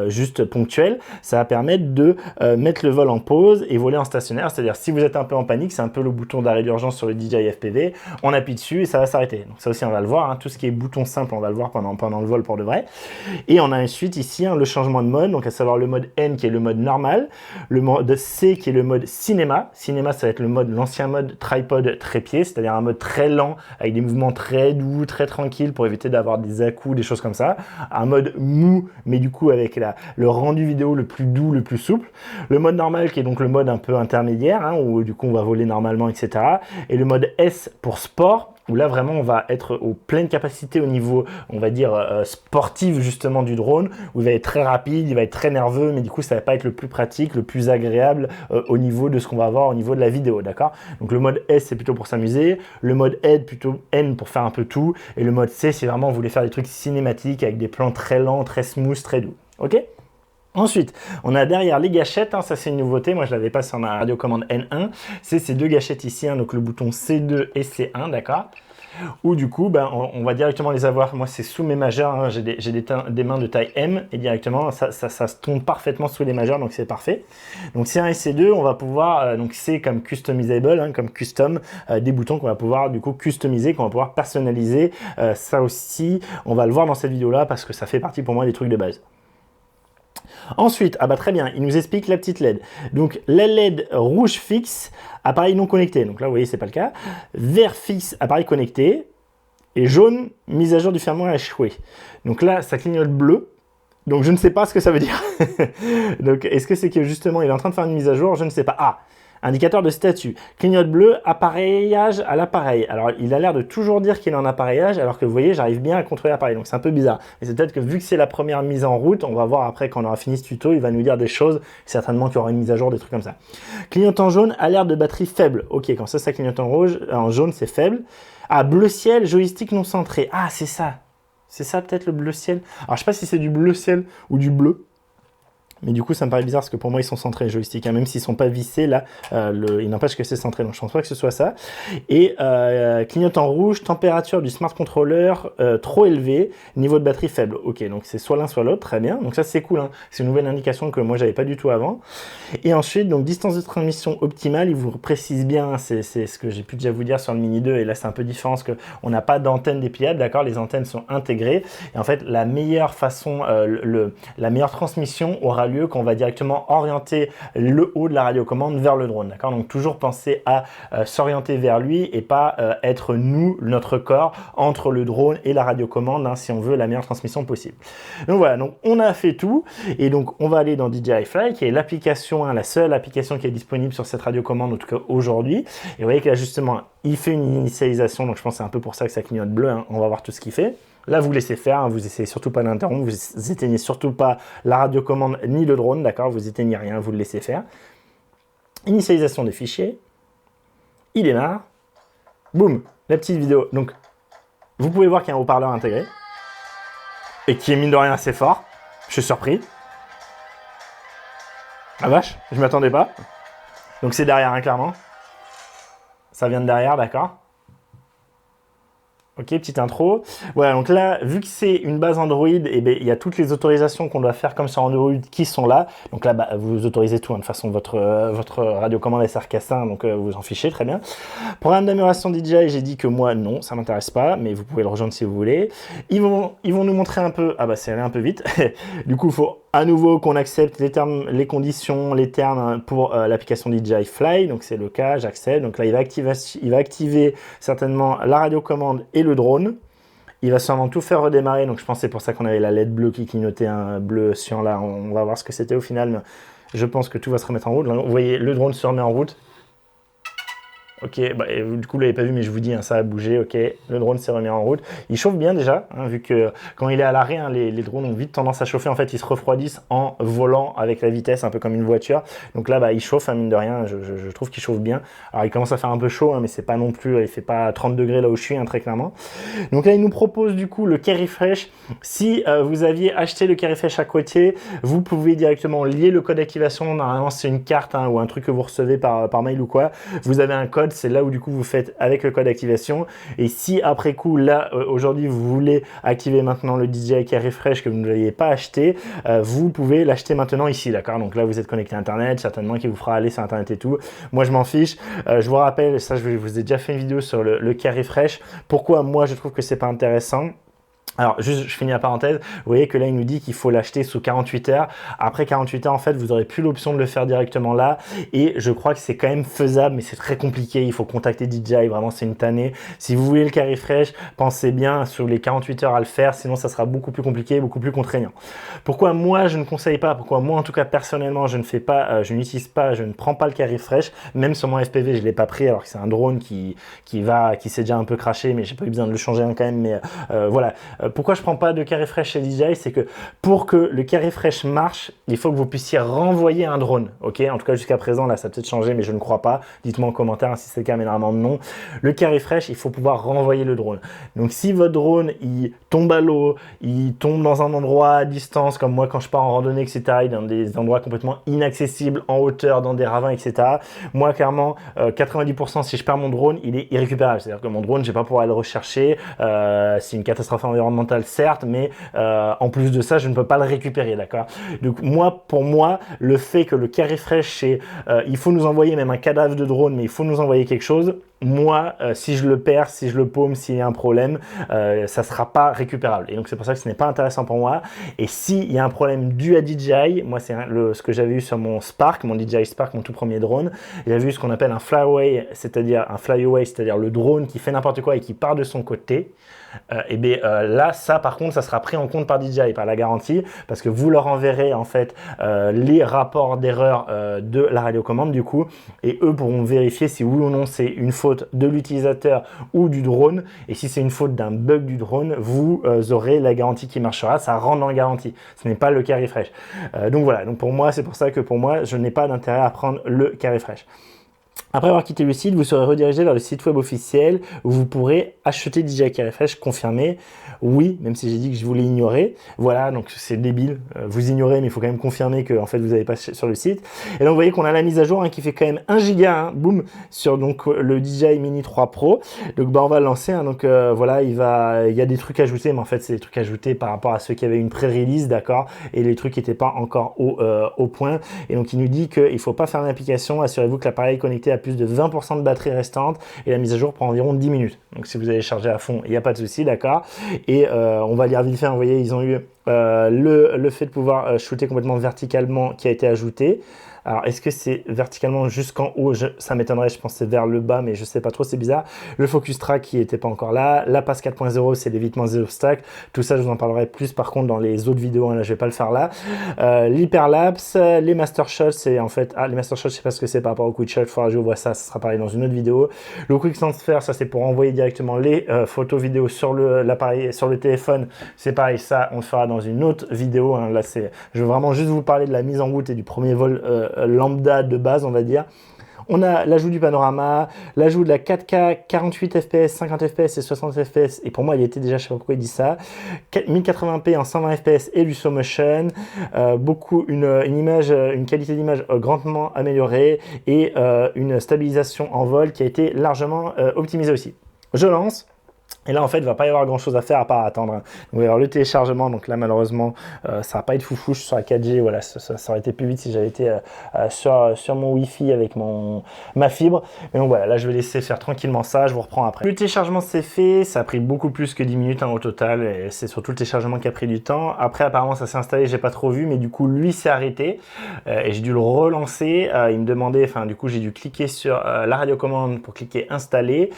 juste ponctuel, ça va permettre de mettre le vol en pause et voler en stationnaire. C'est-à-dire, si vous êtes un peu en panique, c'est un peu le bouton d'arrêt d'urgence sur le DJI FPV. On appuie dessus et ça va s'arrêter. Donc ça aussi, on va le voir. Hein, tout ce qui est bouton simple, on va le voir pendant le vol pour de vrai. Et on a ensuite ici hein, le changement de mode, donc à savoir le mode N qui est le mode normal, le mode C qui est le mode cinéma. Cinéma, ça va être l'ancien mode tripod trépied, c'est-à-dire un mode très lent avec des mouvements très doux, très tranquilles pour éviter d'avoir des à-coups, des choses comme ça. Un mode mou, mais du coup avec le rendu vidéo le plus doux, le plus souple. Le mode normal qui est donc le mode un peu intermédiaire, hein, où du coup on va voler normalement, etc. Et le mode S pour sport, où là vraiment on va être aux pleines capacités au niveau, on va dire, sportif justement du drone, où il va être très rapide, il va être très nerveux, mais du coup ça va pas être le plus pratique, le plus agréable au niveau de ce qu'on va avoir au niveau de la vidéo, d'accord. Donc le mode S c'est plutôt pour s'amuser, le mode N pour faire un peu tout, et le mode C c'est vraiment vous voulez faire des trucs cinématiques avec des plans très lents, très smooth, très doux, ok. Ensuite, on a derrière les gâchettes, hein, ça c'est une nouveauté, moi je l'avais pas sur ma radiocommande N1, c'est ces deux gâchettes ici, hein, donc le bouton C2 et C1, d'accord. Ou du coup, ben, on va directement les avoir, moi c'est sous mes majeurs, hein, j'ai des mains de taille M, et directement ça se tombe parfaitement sous les majeurs, donc c'est parfait. Donc C1 et C2, on va pouvoir, donc C comme customizable, hein, comme custom, des boutons qu'on va pouvoir du coup customiser, qu'on va pouvoir personnaliser, ça aussi, on va le voir dans cette vidéo-là, parce que ça fait partie pour moi des trucs de base. Ensuite, ah bah très bien, il nous explique la petite LED. Donc la LED rouge fixe, appareil non connecté. Donc là, vous voyez, c'est pas le cas. Vert fixe, appareil connecté. Et jaune, mise à jour du firmware échoué. Donc là, ça clignote bleu. Donc je ne sais pas ce que ça veut dire. Donc est-ce que c'est que justement il est en train de faire une mise à jour? Je ne sais pas. Ah, indicateur de statut. Clignote bleu, appareillage à l'appareil. Alors il a l'air de toujours dire qu'il est en appareillage, alors que vous voyez, j'arrive bien à contrôler l'appareil. Donc c'est un peu bizarre. Et c'est peut-être que vu que c'est la première mise en route, on va voir après quand on aura fini ce tuto, il va nous dire des choses. Certainement qu'il y aura une mise à jour, des trucs comme ça. Clignotant jaune, alerte de batterie faible. Ok, quand ça clignote en rouge, en jaune, c'est faible. Ah, bleu ciel, joystick non centré. Ah, c'est ça. C'est ça peut-être le bleu ciel. Alors je sais pas si c'est du bleu ciel ou du bleu. Mais du coup, ça me paraît bizarre parce que pour moi, ils sont centrés les joysticks. Hein. Même s'ils ne sont pas vissés, là, il n'empêche que c'est centré. Donc, je ne pense pas que ce soit ça. Et clignotant rouge, température du smart controller trop élevée, niveau de batterie faible. Ok, donc c'est soit l'un, soit l'autre. Très bien. Donc ça, c'est cool. Hein. C'est une nouvelle indication que moi, je n'avais pas du tout avant. Et ensuite, donc distance de transmission optimale. Il vous précise bien, c'est ce que j'ai pu déjà vous dire sur le Mini 2. Et là, c'est un peu différent parce qu'on n'a pas d'antenne dépliable. D'accord, les antennes sont intégrées. Et en fait, la meilleure façon, la meilleure transmission aura lieu qu'on va directement orienter le haut de la radiocommande vers le drone, d'accord? Donc toujours penser à s'orienter vers lui et pas être nous, notre corps, entre le drone et la radiocommande, hein, si on veut la meilleure transmission possible. Donc voilà, donc on a fait tout et donc on va aller dans DJI Fly qui est l'application, hein, la seule application qui est disponible sur cette radiocommande, en tout cas aujourd'hui. Et vous voyez que là justement, il fait une initialisation, donc je pense que c'est un peu pour ça que ça clignote bleu, hein. On va voir tout ce qu'il fait. Là, vous laissez faire, hein, vous essayez surtout pas d'interrompre, vous éteignez surtout pas la radiocommande ni le drone, d'accord? Vous éteignez rien, vous le laissez faire. Initialisation des fichiers. Il démarre. Boum, la petite vidéo. Donc, vous pouvez voir qu'il y a un haut-parleur intégré et qui est mine de rien assez fort. Je suis surpris. Ah vache, je m'attendais pas. Donc c'est derrière, hein, clairement. Ça vient de derrière, d'accord? Ok, petite intro. Voilà, donc là, vu que c'est une base Android, eh bien, il y a toutes les autorisations qu'on doit faire comme sur Android qui sont là. Donc là, bah, vous autorisez tout. Hein. De toute façon, votre radiocommande SRK5, donc vous en fichez, très bien. Programme d'amélioration DJI, j'ai dit que moi, non, ça m'intéresse pas, mais vous pouvez le rejoindre si vous voulez. Ils vont nous montrer un peu... Ah bah, c'est allé un peu vite. Du coup, il faut à nouveau qu'on accepte les termes, les conditions, les termes pour l'application DJI Fly. Donc c'est le cas, j'accepte. Donc là, il va activer certainement la radiocommande et le drone. Il va sûrement tout faire redémarrer. Donc je pense que c'est pour ça qu'on avait la LED bleue qui clignotait un bleu sur là. On va voir ce que c'était au final. Mais je pense que tout va se remettre en route. Là, vous voyez, le drone se remet en route. Ok, bah, du coup, vous l'avez pas vu, mais je vous dis, hein, ça a bougé. Ok, le drone s'est remis en route. Il chauffe bien déjà, hein, vu que quand il est à l'arrêt, hein, les drones ont vite tendance à chauffer. En fait, ils se refroidissent en volant avec la vitesse, un peu comme une voiture. Donc là, bah, il chauffe, hein, mine de rien. Je trouve qu'il chauffe bien. Alors, il commence à faire un peu chaud, hein, mais c'est pas non plus, il fait pas 30 degrés là où je suis, hein, très clairement. Donc là, il nous propose du coup le Carry Fresh. Si vous aviez acheté le Carry Fresh à côté, vous pouvez directement lier le code d'activation. Normalement, c'est une carte, hein, ou un truc que vous recevez par mail ou quoi. Vous avez un code. C'est là où du coup vous faites avec le code d'activation. Et si après coup, là, aujourd'hui, vous voulez activer maintenant le DJI Carry Fresh que vous ne l'aviez pas acheté, vous pouvez l'acheter maintenant ici, d'accord? Donc là, vous êtes connecté à Internet, certainement qui vous fera aller sur Internet et tout. Moi, je m'en fiche. Je vous rappelle, ça, je vous ai déjà fait une vidéo sur le Carry Fresh. Pourquoi moi, je trouve que c'est pas intéressant? Alors, juste, je finis la parenthèse. Vous voyez que là, il nous dit qu'il faut l'acheter sous 48 heures. Après 48 heures, en fait, vous n'aurez plus l'option de le faire directement là. Et je crois que c'est quand même faisable, mais c'est très compliqué. Il faut contacter DJI. Vraiment, c'est une tannée. Si vous voulez le Carry Fresh, pensez bien sur les 48 heures à le faire. Sinon, ça sera beaucoup plus compliqué, beaucoup plus contraignant. Pourquoi moi, je ne conseille pas? Pourquoi moi, en tout cas, personnellement, je ne fais pas, je n'utilise pas, je ne prends pas le Carry Fresh. Même sur mon FPV, je ne l'ai pas pris, alors que c'est un drone qui s'est déjà un peu craché, mais j'ai pas eu besoin de le changer quand même. Mais voilà. Pourquoi je prends pas de Carry Fresh chez DJI? C'est que pour que le Carry Fresh marche, il faut que vous puissiez renvoyer un drone. Ok, en tout cas jusqu'à présent, là ça a peut-être changé, mais je ne crois pas. Dites-moi en commentaire si c'est le cas, mais normalement non. Le Carry Fresh, il faut pouvoir renvoyer le drone. Donc si votre drone il tombe à l'eau, il tombe dans un endroit à distance, comme moi quand je pars en randonnée, etc., dans des endroits complètement inaccessibles, en hauteur, dans des ravins, etc. Moi clairement, 90% si je perds mon drone, il est irrécupérable. C'est-à-dire que mon drone, je vais pas pouvoir aller le rechercher. C'est une catastrophe environnementale. environnemental, certes, mais en plus de ça, je ne peux pas le récupérer, d'accord? Donc pour moi, le fait que le carry fresh, c'est il faut nous envoyer même un cadavre de drone, mais il faut nous envoyer quelque chose. Moi, si je le perds, si je le paume, s'il y a un problème, ça ne sera pas récupérable. Et donc, c'est pour ça que ce n'est pas intéressant pour moi. Et s'il y a un problème dû à DJI, moi, c'est ce que j'avais eu sur mon Spark, mon DJI Spark, mon tout premier drone. J'avais vu ce qu'on appelle un flyaway, c'est-à-dire le drone qui fait n'importe quoi et qui part de son côté. Et bien là, ça par contre, ça sera pris en compte par DJI, par la garantie, parce que vous leur enverrez en fait les rapports d'erreur de la radiocommande du coup, et eux pourront vérifier si oui ou non c'est une faute de l'utilisateur ou du drone, et si c'est une faute d'un bug du drone, vous aurez la garantie qui marchera, ça rentre dans la garantie, ce n'est pas le carry fresh. Donc voilà, donc pour moi, c'est pour ça que pour moi, je n'ai pas d'intérêt à prendre le carry fresh. Après avoir quitté le site, vous serez redirigé vers le site web officiel où vous pourrez acheter DJI Carry Fresh, confirmer. Oui, même si j'ai dit que je voulais ignorer. Voilà, donc c'est débile. Vous ignorez, mais il faut quand même confirmer que en fait, vous n'avez pas sur le site. Et donc, vous voyez qu'on a la mise à jour hein, qui fait quand même 1 giga, hein, boum, sur donc, le DJI Mini 3 Pro. Donc, bah, on va le lancer. Hein, donc, voilà, il y a des trucs ajoutés, mais en fait, c'est des trucs ajoutés par rapport à ceux qui avaient une pré-release, d'accord, et les trucs qui n'étaient pas encore au point. Et donc, il nous dit qu'il ne faut pas faire l'application. Assurez-vous que l'appareil est connecté à plus de 20% de batterie restante et la mise à jour prend environ 10 minutes. Donc si vous allez charger à fond, il n'y a pas de souci, d'accord. Et on va lire vite fait, vous voyez, ils ont eu le fait de pouvoir shooter complètement verticalement qui a été ajouté. Alors, est-ce que c'est verticalement jusqu'en haut? Ça m'étonnerait, je pense que c'est vers le bas, mais je sais pas trop, c'est bizarre. Le focus track qui n'était pas encore là. La passe 4.0, c'est l'évitement des obstacles. Tout ça, je vous en parlerai plus par contre dans les autres vidéos. Hein, là, je vais pas le faire là. L'hyperlapse, les master shots, c'est en fait... Ah, les master shots, je sais pas ce que c'est par rapport au quick shot. Il faudra que je vous vois ça, ça sera pareil dans une autre vidéo. Le quick transfer, ça c'est pour envoyer directement les photos vidéo sur l'appareil, sur le téléphone. C'est pareil, ça, on le fera dans une autre vidéo. Hein. Là, je veux vraiment juste vous parler de la mise en route et du premier vol lambda de base, on va dire. On a l'ajout du panorama, l'ajout de la 4K, 48 fps, 50 fps et 60 fps. Et pour moi, il était déjà, je sais pas pourquoi il dit ça. 1080p en 120 fps et du slow motion. Une qualité d'image grandement améliorée et une stabilisation en vol qui a été largement optimisée aussi. Je lance. Et là, en fait, il ne va pas y avoir grand-chose à faire à part attendre. On va y avoir le téléchargement. Donc là, malheureusement, ça va pas être foufou. Je suis sur la 4G. Voilà, ça aurait été plus vite si j'avais été sur mon Wi-Fi avec ma fibre. Mais donc voilà, là, je vais laisser faire tranquillement ça. Je vous reprends après. Le téléchargement, c'est fait. Ça a pris beaucoup plus que 10 minutes hein, au total. Et c'est surtout le téléchargement qui a pris du temps. Après, apparemment, ça s'est installé. J'ai pas trop vu. Mais du coup, lui s'est arrêté. Et j'ai dû le relancer. Il me demandait, enfin, du coup, j'ai dû cliquer sur la radiocommande pour cliquer installer.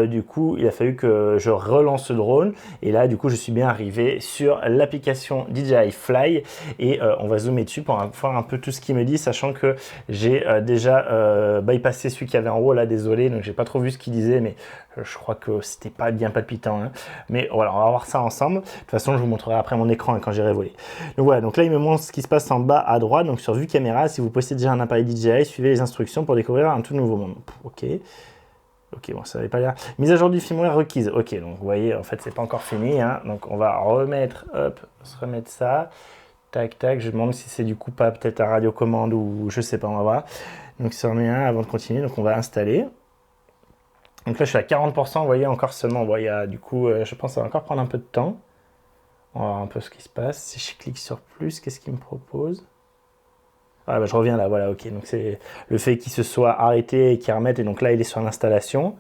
Du coup, il a fallu que je relance ce drone et là du coup je suis bien arrivé sur l'application DJI Fly et on va zoomer dessus pour voir un peu tout ce qu'il me dit, sachant que j'ai déjà bypassé celui qui avait en haut là, désolé, donc j'ai pas trop vu ce qu'il disait, mais je crois que c'était pas bien palpitant hein. Mais voilà, on va voir ça ensemble. De toute façon, je vous montrerai après mon écran hein, quand j'irai voler. Donc voilà, donc là il me montre ce qui se passe en bas à droite, donc sur vue caméra. Si vous possédez déjà un appareil DJI, suivez les instructions pour découvrir un tout nouveau monde. Ok. Ok, bon, ça n'avait pas l'air. Mise à jour du firmware requise. Ok, donc vous voyez, en fait, c'est pas encore fini. Hein. Donc on va remettre, hop, se remettre ça. Tac, tac. Je demande si c'est du coup pas peut-être à radiocommande ou je sais pas, on va voir. Donc ça en met un avant de continuer. Donc on va installer. Donc là, je suis à 40%. Vous voyez, encore seulement. Bon, du coup, je pense que ça va encore prendre un peu de temps. On va voir un peu ce qui se passe. Si je clique sur plus, qu'est-ce qu'il me propose? Ah bah je reviens là, voilà, ok. Donc c'est le fait qu'il se soit arrêté et qu'il remette, et donc là il est sur l'installation.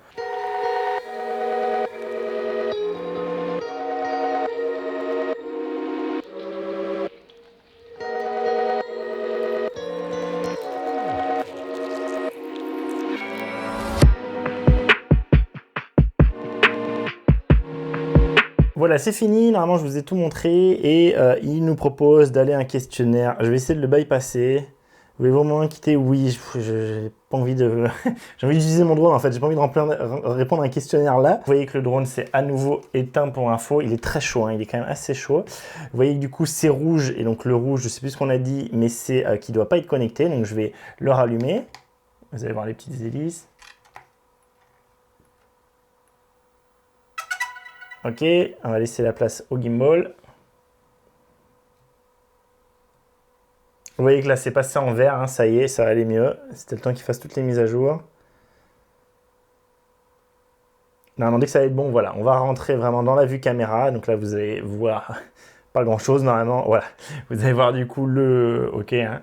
Voilà, c'est fini. Normalement, je vous ai tout montré et il nous propose d'aller à un questionnaire. Je vais essayer de le bypasser. Voulez-vous vraiment quitter? Oui, j'ai pas envie de... j'ai envie d'utiliser mon drone en fait, j'ai pas envie de répondre à un questionnaire là. Vous voyez que le drone c'est à nouveau éteint pour info, il est très chaud, hein, il est quand même assez chaud. Vous voyez que du coup c'est rouge, et donc le rouge, je sais plus ce qu'on a dit, mais c'est qu'il doit pas être connecté, donc je vais le rallumer. Vous allez voir les petites hélices. Ok, on va laisser la place au gimbal. Vous voyez que là c'est passé en vert, hein, ça y est, ça va aller mieux. C'était le temps qu'il fasse toutes les mises à jour. Normalement, dès que ça va être bon, voilà, on va rentrer vraiment dans la vue caméra. Donc là, vous allez voir pas grand-chose normalement. Voilà, vous allez voir du coup le... Ok, hein.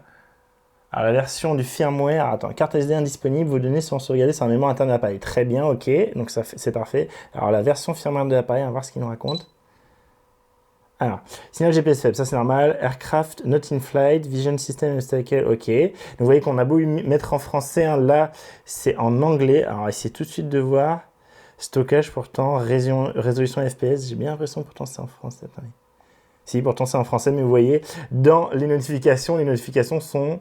Alors, la version du firmware, attends, carte SD indisponible, vos données sont sauvegardées sur la mémoire interne de l'appareil. Très bien, ok, donc c'est parfait. Alors, la version firmware de l'appareil, on va voir ce qu'il nous raconte. Alors, signal GPS faible, ça c'est normal. Aircraft not in flight, vision system obstacle, ok. Donc vous voyez qu'on a beau mettre en français, hein, là c'est en anglais. Alors essayez tout de suite de voir. Stockage pourtant, résolution FPS, j'ai bien l'impression pourtant c'est en français. Attendez. Si, pourtant c'est en français, mais vous voyez, dans les notifications sont...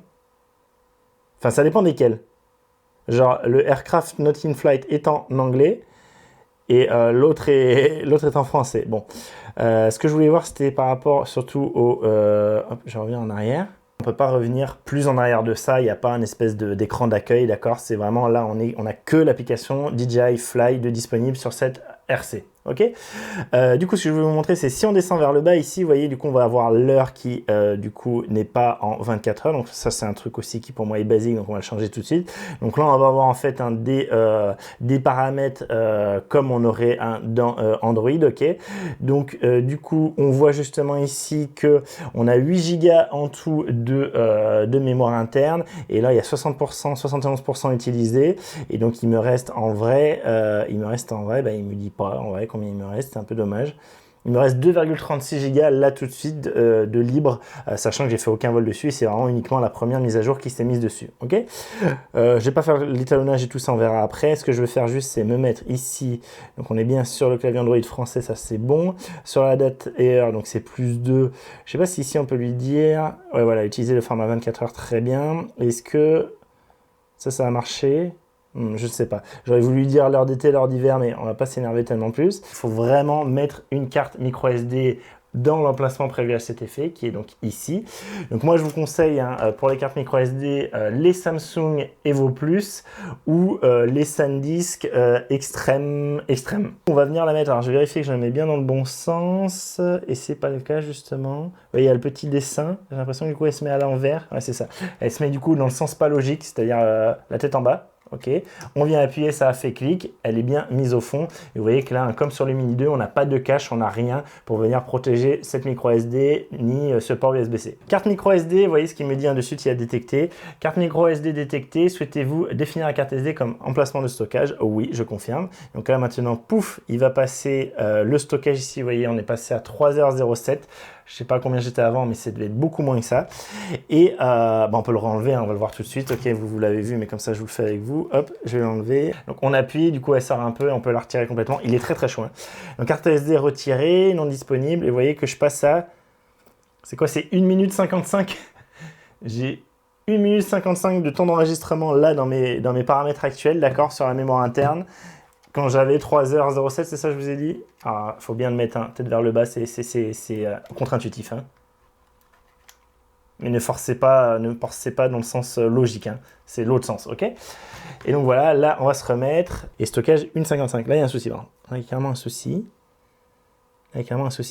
Enfin, ça dépend desquelles. Genre, le aircraft not in flight est en anglais, et l'autre est en français. Bon, ce que je voulais voir, c'était par rapport surtout au... hop, je reviens en arrière. On ne peut pas revenir plus en arrière de ça, il n'y a pas un espèce d'écran d'accueil, d'accord? C'est vraiment là, on a que l'application DJI Fly de disponible sur cette RC. Ok, du coup, ce que je vais vous montrer, c'est si on descend vers le bas ici, vous voyez, du coup, on va avoir l'heure qui, du coup, n'est pas en 24 heures. Donc, ça, c'est un truc aussi qui, pour moi, est basique. Donc, on va le changer tout de suite. Donc, là, on va avoir, en fait, des paramètres comme on aurait dans Android. Ok, donc, du coup, on voit justement ici que on a 8 Go en tout de mémoire interne. Et là, il y a 60%, 71% utilisé. Et donc, il me reste en vrai, bah, il me dit pas en vrai combien il me reste, c'est un peu dommage. Il me reste 2,36 Go là tout de suite de libre, sachant que j'ai fait aucun vol dessus et c'est vraiment uniquement la première mise à jour qui s'est mise dessus. Ok, je vais pas faire l'étalonnage et tout ça, on verra après. Ce que je vais faire juste, c'est me mettre ici. Donc on est bien sur le clavier Android français, ça c'est bon. Sur la date et heure, donc c'est +2. Je sais pas si ici on peut lui dire. Ouais, voilà, utiliser le format 24 heures, très bien. Est-ce que ça a marché? Je ne sais pas. J'aurais voulu dire l'heure d'été, l'heure d'hiver, mais on va pas s'énerver tellement plus. Il faut vraiment mettre une carte micro SD dans l'emplacement prévu à cet effet, qui est donc ici. Donc moi, je vous conseille, hein, pour les cartes micro SD, les Samsung Evo Plus ou les SanDisk Extreme. On va venir la mettre. Alors, je vais vérifier que je la mets bien dans le bon sens. Et c'est pas le cas, justement. Vous voyez, il y a le petit dessin. J'ai l'impression que du coup, elle se met à l'envers. Ouais, c'est ça. Elle se met du coup dans le sens pas logique, c'est-à-dire la tête en bas. Ok, on vient appuyer, ça a fait clic, elle est bien mise au fond. Et vous voyez que là, comme sur le Mini 2, on n'a pas de cache, on n'a rien pour venir protéger cette micro SD ni ce port USB-C. Carte micro SD, vous voyez ce qu'il me dit hein, dessus, il y a détecté. Carte micro SD détectée, souhaitez-vous définir la carte SD comme emplacement de stockage? Oui, je confirme. Donc là maintenant, pouf, il va passer le stockage ici, vous voyez, on est passé à 3h07. Je sais pas combien j'étais avant, mais ça devait être beaucoup moins que ça. Et bah on peut le renlever, hein, on va le voir tout de suite. Ok, vous l'avez vu, mais comme ça, je vous le fais avec vous. Hop, je vais l'enlever. Donc, on appuie, du coup, elle sort un peu, on peut la retirer complètement. Il est très, très chaud. Hein. Donc, carte SD retirée, non disponible. Et vous voyez que je passe à... C'est quoi? C'est 1 minute 55. J'ai 1 minute 55 de temps d'enregistrement là dans mes paramètres actuels, d'accord, sur la mémoire interne. Quand j'avais 3h07, c'est ça que je vous ai dit? Alors, il faut bien le mettre hein, tête vers le bas, c'est contre-intuitif. Hein. Mais ne forcez pas dans le sens logique, hein. C'est l'autre sens, ok? Et donc voilà, là on va se remettre, et stockage 1,55, là il y a un souci, là il y a carrément un souci.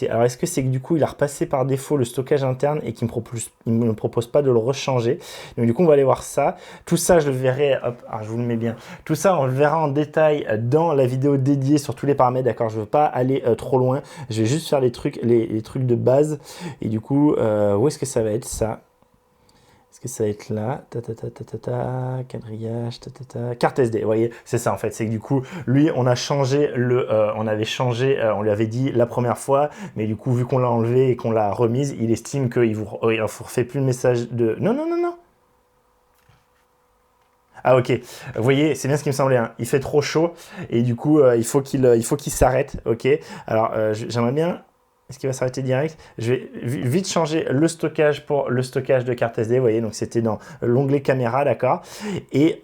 Alors, est-ce que c'est que du coup, il a repassé par défaut le stockage interne et qu'il ne me propose pas de le rechanger? Donc, du coup, on va aller voir ça. Tout ça, je le verrai, hop, alors, je vous le mets bien. Tout ça, on le verra en détail dans la vidéo dédiée sur tous les paramètres, d'accord? Je ne veux pas aller trop loin. Je vais juste faire les trucs de base. Et du coup, où est-ce que ça va être, ça? Est-ce que ça va être là? Quadrillage, carte SD, vous voyez, c'est ça en fait. C'est que du coup, lui, on a changé on lui avait dit la première fois, mais du coup, vu qu'on l'a enlevé et qu'on l'a remise, il estime qu'il vous refait plus le message de... Non. Ah ok, vous voyez, c'est bien ce qui me semblait, hein. Il fait trop chaud et du coup, il faut qu'il s'arrête, ok? Alors, j'aimerais bien... Est-ce qu'il va s'arrêter direct? Je vais vite changer le stockage pour le stockage de carte SD. Vous voyez, donc c'était dans l'onglet caméra, d'accord? Et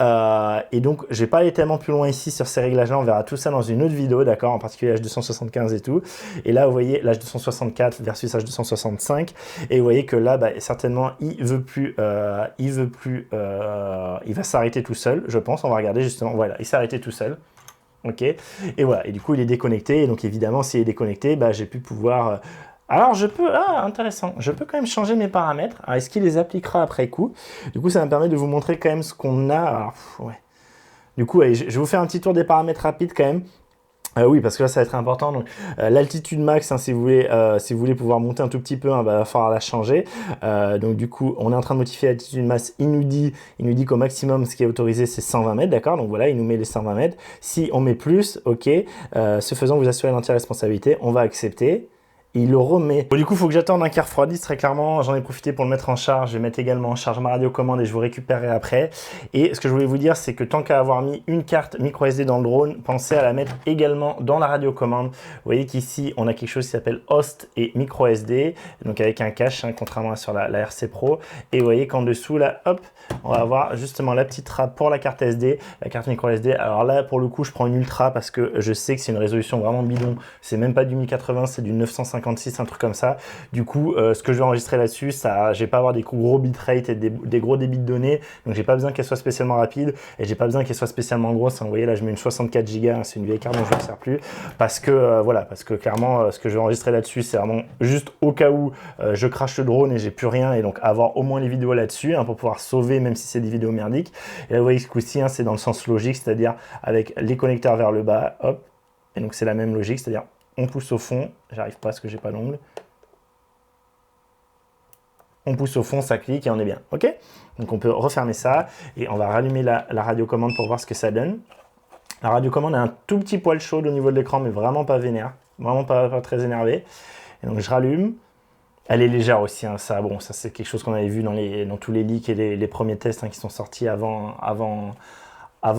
donc, je vais pas aller tellement plus loin ici sur ces réglages-là. On verra tout ça dans une autre vidéo, d'accord? En particulier H275 et tout. Et là, vous voyez, l'H264 versus H265. Et vous voyez que là, bah, certainement, il va s'arrêter tout seul, je pense. On va regarder justement. Voilà, il s'est arrêté tout seul. Ok, et voilà, et du coup il est déconnecté, et donc évidemment s'il est déconnecté, bah, j'ai pu pouvoir... Alors je peux, intéressant, je peux quand même changer mes paramètres. Alors est-ce qu'il les appliquera après coup? Du coup ça me permet de vous montrer quand même ce qu'on a. Alors, ouais. Du coup, allez, je vais vous faire un petit tour des paramètres rapides quand même. Oui, parce que là, ça va être important. Donc, l'altitude max, hein, si vous voulez pouvoir monter un tout petit peu, hein, bah, va falloir la changer. Donc, du coup, on est en train de modifier l'altitude max. Il nous dit qu'au maximum, ce qui est autorisé, c'est 120 mètres, d'accord? Donc, voilà, il nous met les 120 mètres. Si on met plus, ok. Ce faisant, vous assurez l'entière responsabilité. On va accepter. Il le remet. Bon, du coup, il faut que j'attende un qui refroidisse très clairement. J'en ai profité pour le mettre en charge. Je vais mettre également en charge ma radiocommande et je vous récupérerai après. Et ce que je voulais vous dire, c'est que tant qu'à avoir mis une carte micro SD dans le drone, pensez à la mettre également dans la radiocommande. Vous voyez qu'ici, on a quelque chose qui s'appelle host et micro SD, donc avec un cache, hein, contrairement à sur la RC Pro. Et vous voyez qu'en dessous, là, hop, on va avoir justement la petite trappe pour la carte SD, la carte micro SD. Alors là, pour le coup, je prends une ultra parce que je sais que c'est une résolution vraiment bidon. C'est même pas du 1080, c'est du 956, un truc comme ça. Du coup, ce que je vais enregistrer là-dessus, je vais pas avoir des gros bitrate et des gros débits de données. Donc, j'ai pas besoin qu'elle soit spécialement rapide et j'ai pas besoin qu'elle soit spécialement grosse. Hein. Vous voyez, là, je mets une 64 Go. Hein, c'est une vieille carte dont je ne me sers plus parce que voilà, parce que clairement, ce que je vais enregistrer là-dessus, c'est vraiment juste au cas où je crache le drone et j'ai plus rien et donc avoir au moins les vidéos là-dessus, hein, pour pouvoir sauver, même si c'est des vidéos merdiques. Et là, vous voyez, ce coup-ci, hein, c'est dans le sens logique, c'est-à-dire avec les connecteurs vers le bas, hop. Et donc, c'est la même logique, c'est-à-dire on pousse au fond, j'arrive pas parce que j'ai pas l'ongle. On pousse au fond, ça clique et on est bien. Ok? Donc on peut refermer ça et on va rallumer la radiocommande pour voir ce que ça donne. La radiocommande est un tout petit poil chaude au niveau de l'écran, mais vraiment pas vénère, vraiment pas très énervé. Et donc je rallume. Elle est légère aussi, hein, ça c'est quelque chose qu'on avait vu dans tous les leaks et les premiers tests, hein, qui sont sortis avant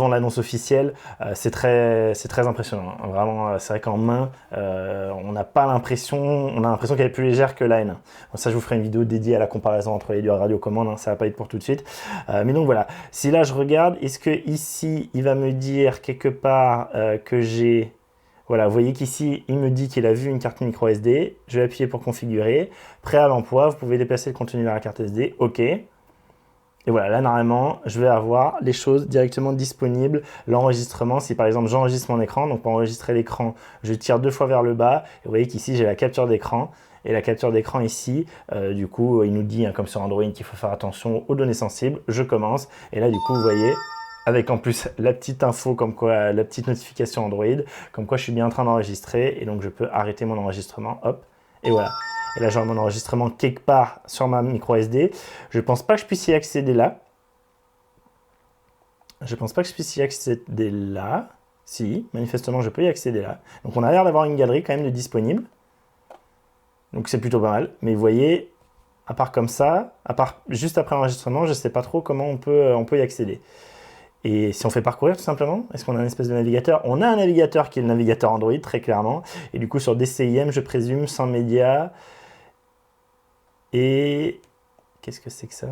l'annonce officielle. C'est très impressionnant. Hein. Vraiment, c'est vrai qu'en main, on a l'impression qu'elle est plus légère que la N1. Bon, ça, je vous ferai une vidéo dédiée à la comparaison entre les deux radiocommandes. Hein, ça va pas être pour tout de suite. Mais donc voilà. Si là, je regarde, est-ce que ici, il va me dire quelque part que j'ai... Voilà, vous voyez qu'ici, il me dit qu'il a vu une carte micro SD. Je vais appuyer pour configurer. Prêt à l'emploi, vous pouvez déplacer le contenu vers la carte SD. OK. Et voilà, là, normalement, je vais avoir les choses directement disponibles. L'enregistrement, si par exemple, j'enregistre mon écran, donc pour enregistrer l'écran, je tire 2 fois vers le bas. Et vous voyez qu'ici, j'ai la capture d'écran. Et la capture d'écran ici, du coup, il nous dit, hein, comme sur Android, qu'il faut faire attention aux données sensibles. Je commence. Et là, du coup, vous voyez, avec en plus la petite info, comme quoi, la petite notification Android, comme quoi je suis bien en train d'enregistrer. Et donc, je peux arrêter mon enregistrement. Hop. Et voilà. Et là, j'aurai mon enregistrement quelque part sur ma micro SD. Je ne pense pas que je puisse y accéder là. Je pense pas que je puisse y accéder là. Si, manifestement, je peux y accéder là. Donc, on a l'air d'avoir une galerie quand même de disponible. Donc, c'est plutôt pas mal. Mais vous voyez, à part comme ça, à part juste après l'enregistrement, je ne sais pas trop comment on peut y accéder. Et si on fait parcourir tout simplement, est-ce qu'on a un espèce de navigateur? On a un navigateur qui est le navigateur Android, très clairement. Et du coup, sur DCIM, je présume, sans médias. Et qu'est-ce que c'est que ça?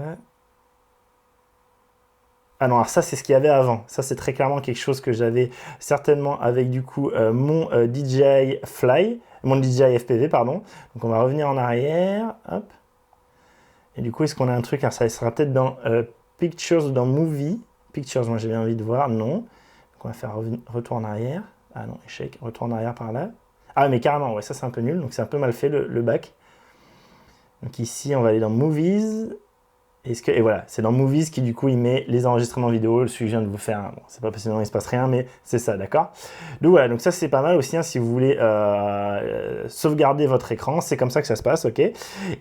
Ah non, alors ça, c'est ce qu'il y avait avant. Ça, c'est très clairement quelque chose que j'avais certainement avec du coup mon DJI Fly, mon DJI FPV, pardon. Donc, on va revenir en arrière. Hop. Et du coup, est-ce qu'on a un truc? Alors, ça sera peut-être dans Pictures ou dans Movie. Pictures, moi, j'ai bien envie de voir. Non. Donc, on va faire retour en arrière. Ah non, échec. Retour en arrière par là. Ah, mais carrément, ouais, ça, c'est un peu nul. Donc, c'est un peu mal fait le bac. Donc, ici, on va aller dans Movies. Et voilà, c'est dans Movies qui du coup il met les enregistrements vidéo, celui que je viens de vous faire. Bon, c'est pas parce que il se passe rien, mais c'est ça, d'accord? Donc voilà, donc ça c'est pas mal aussi, hein, si vous voulez sauvegarder votre écran, c'est comme ça que ça se passe, ok?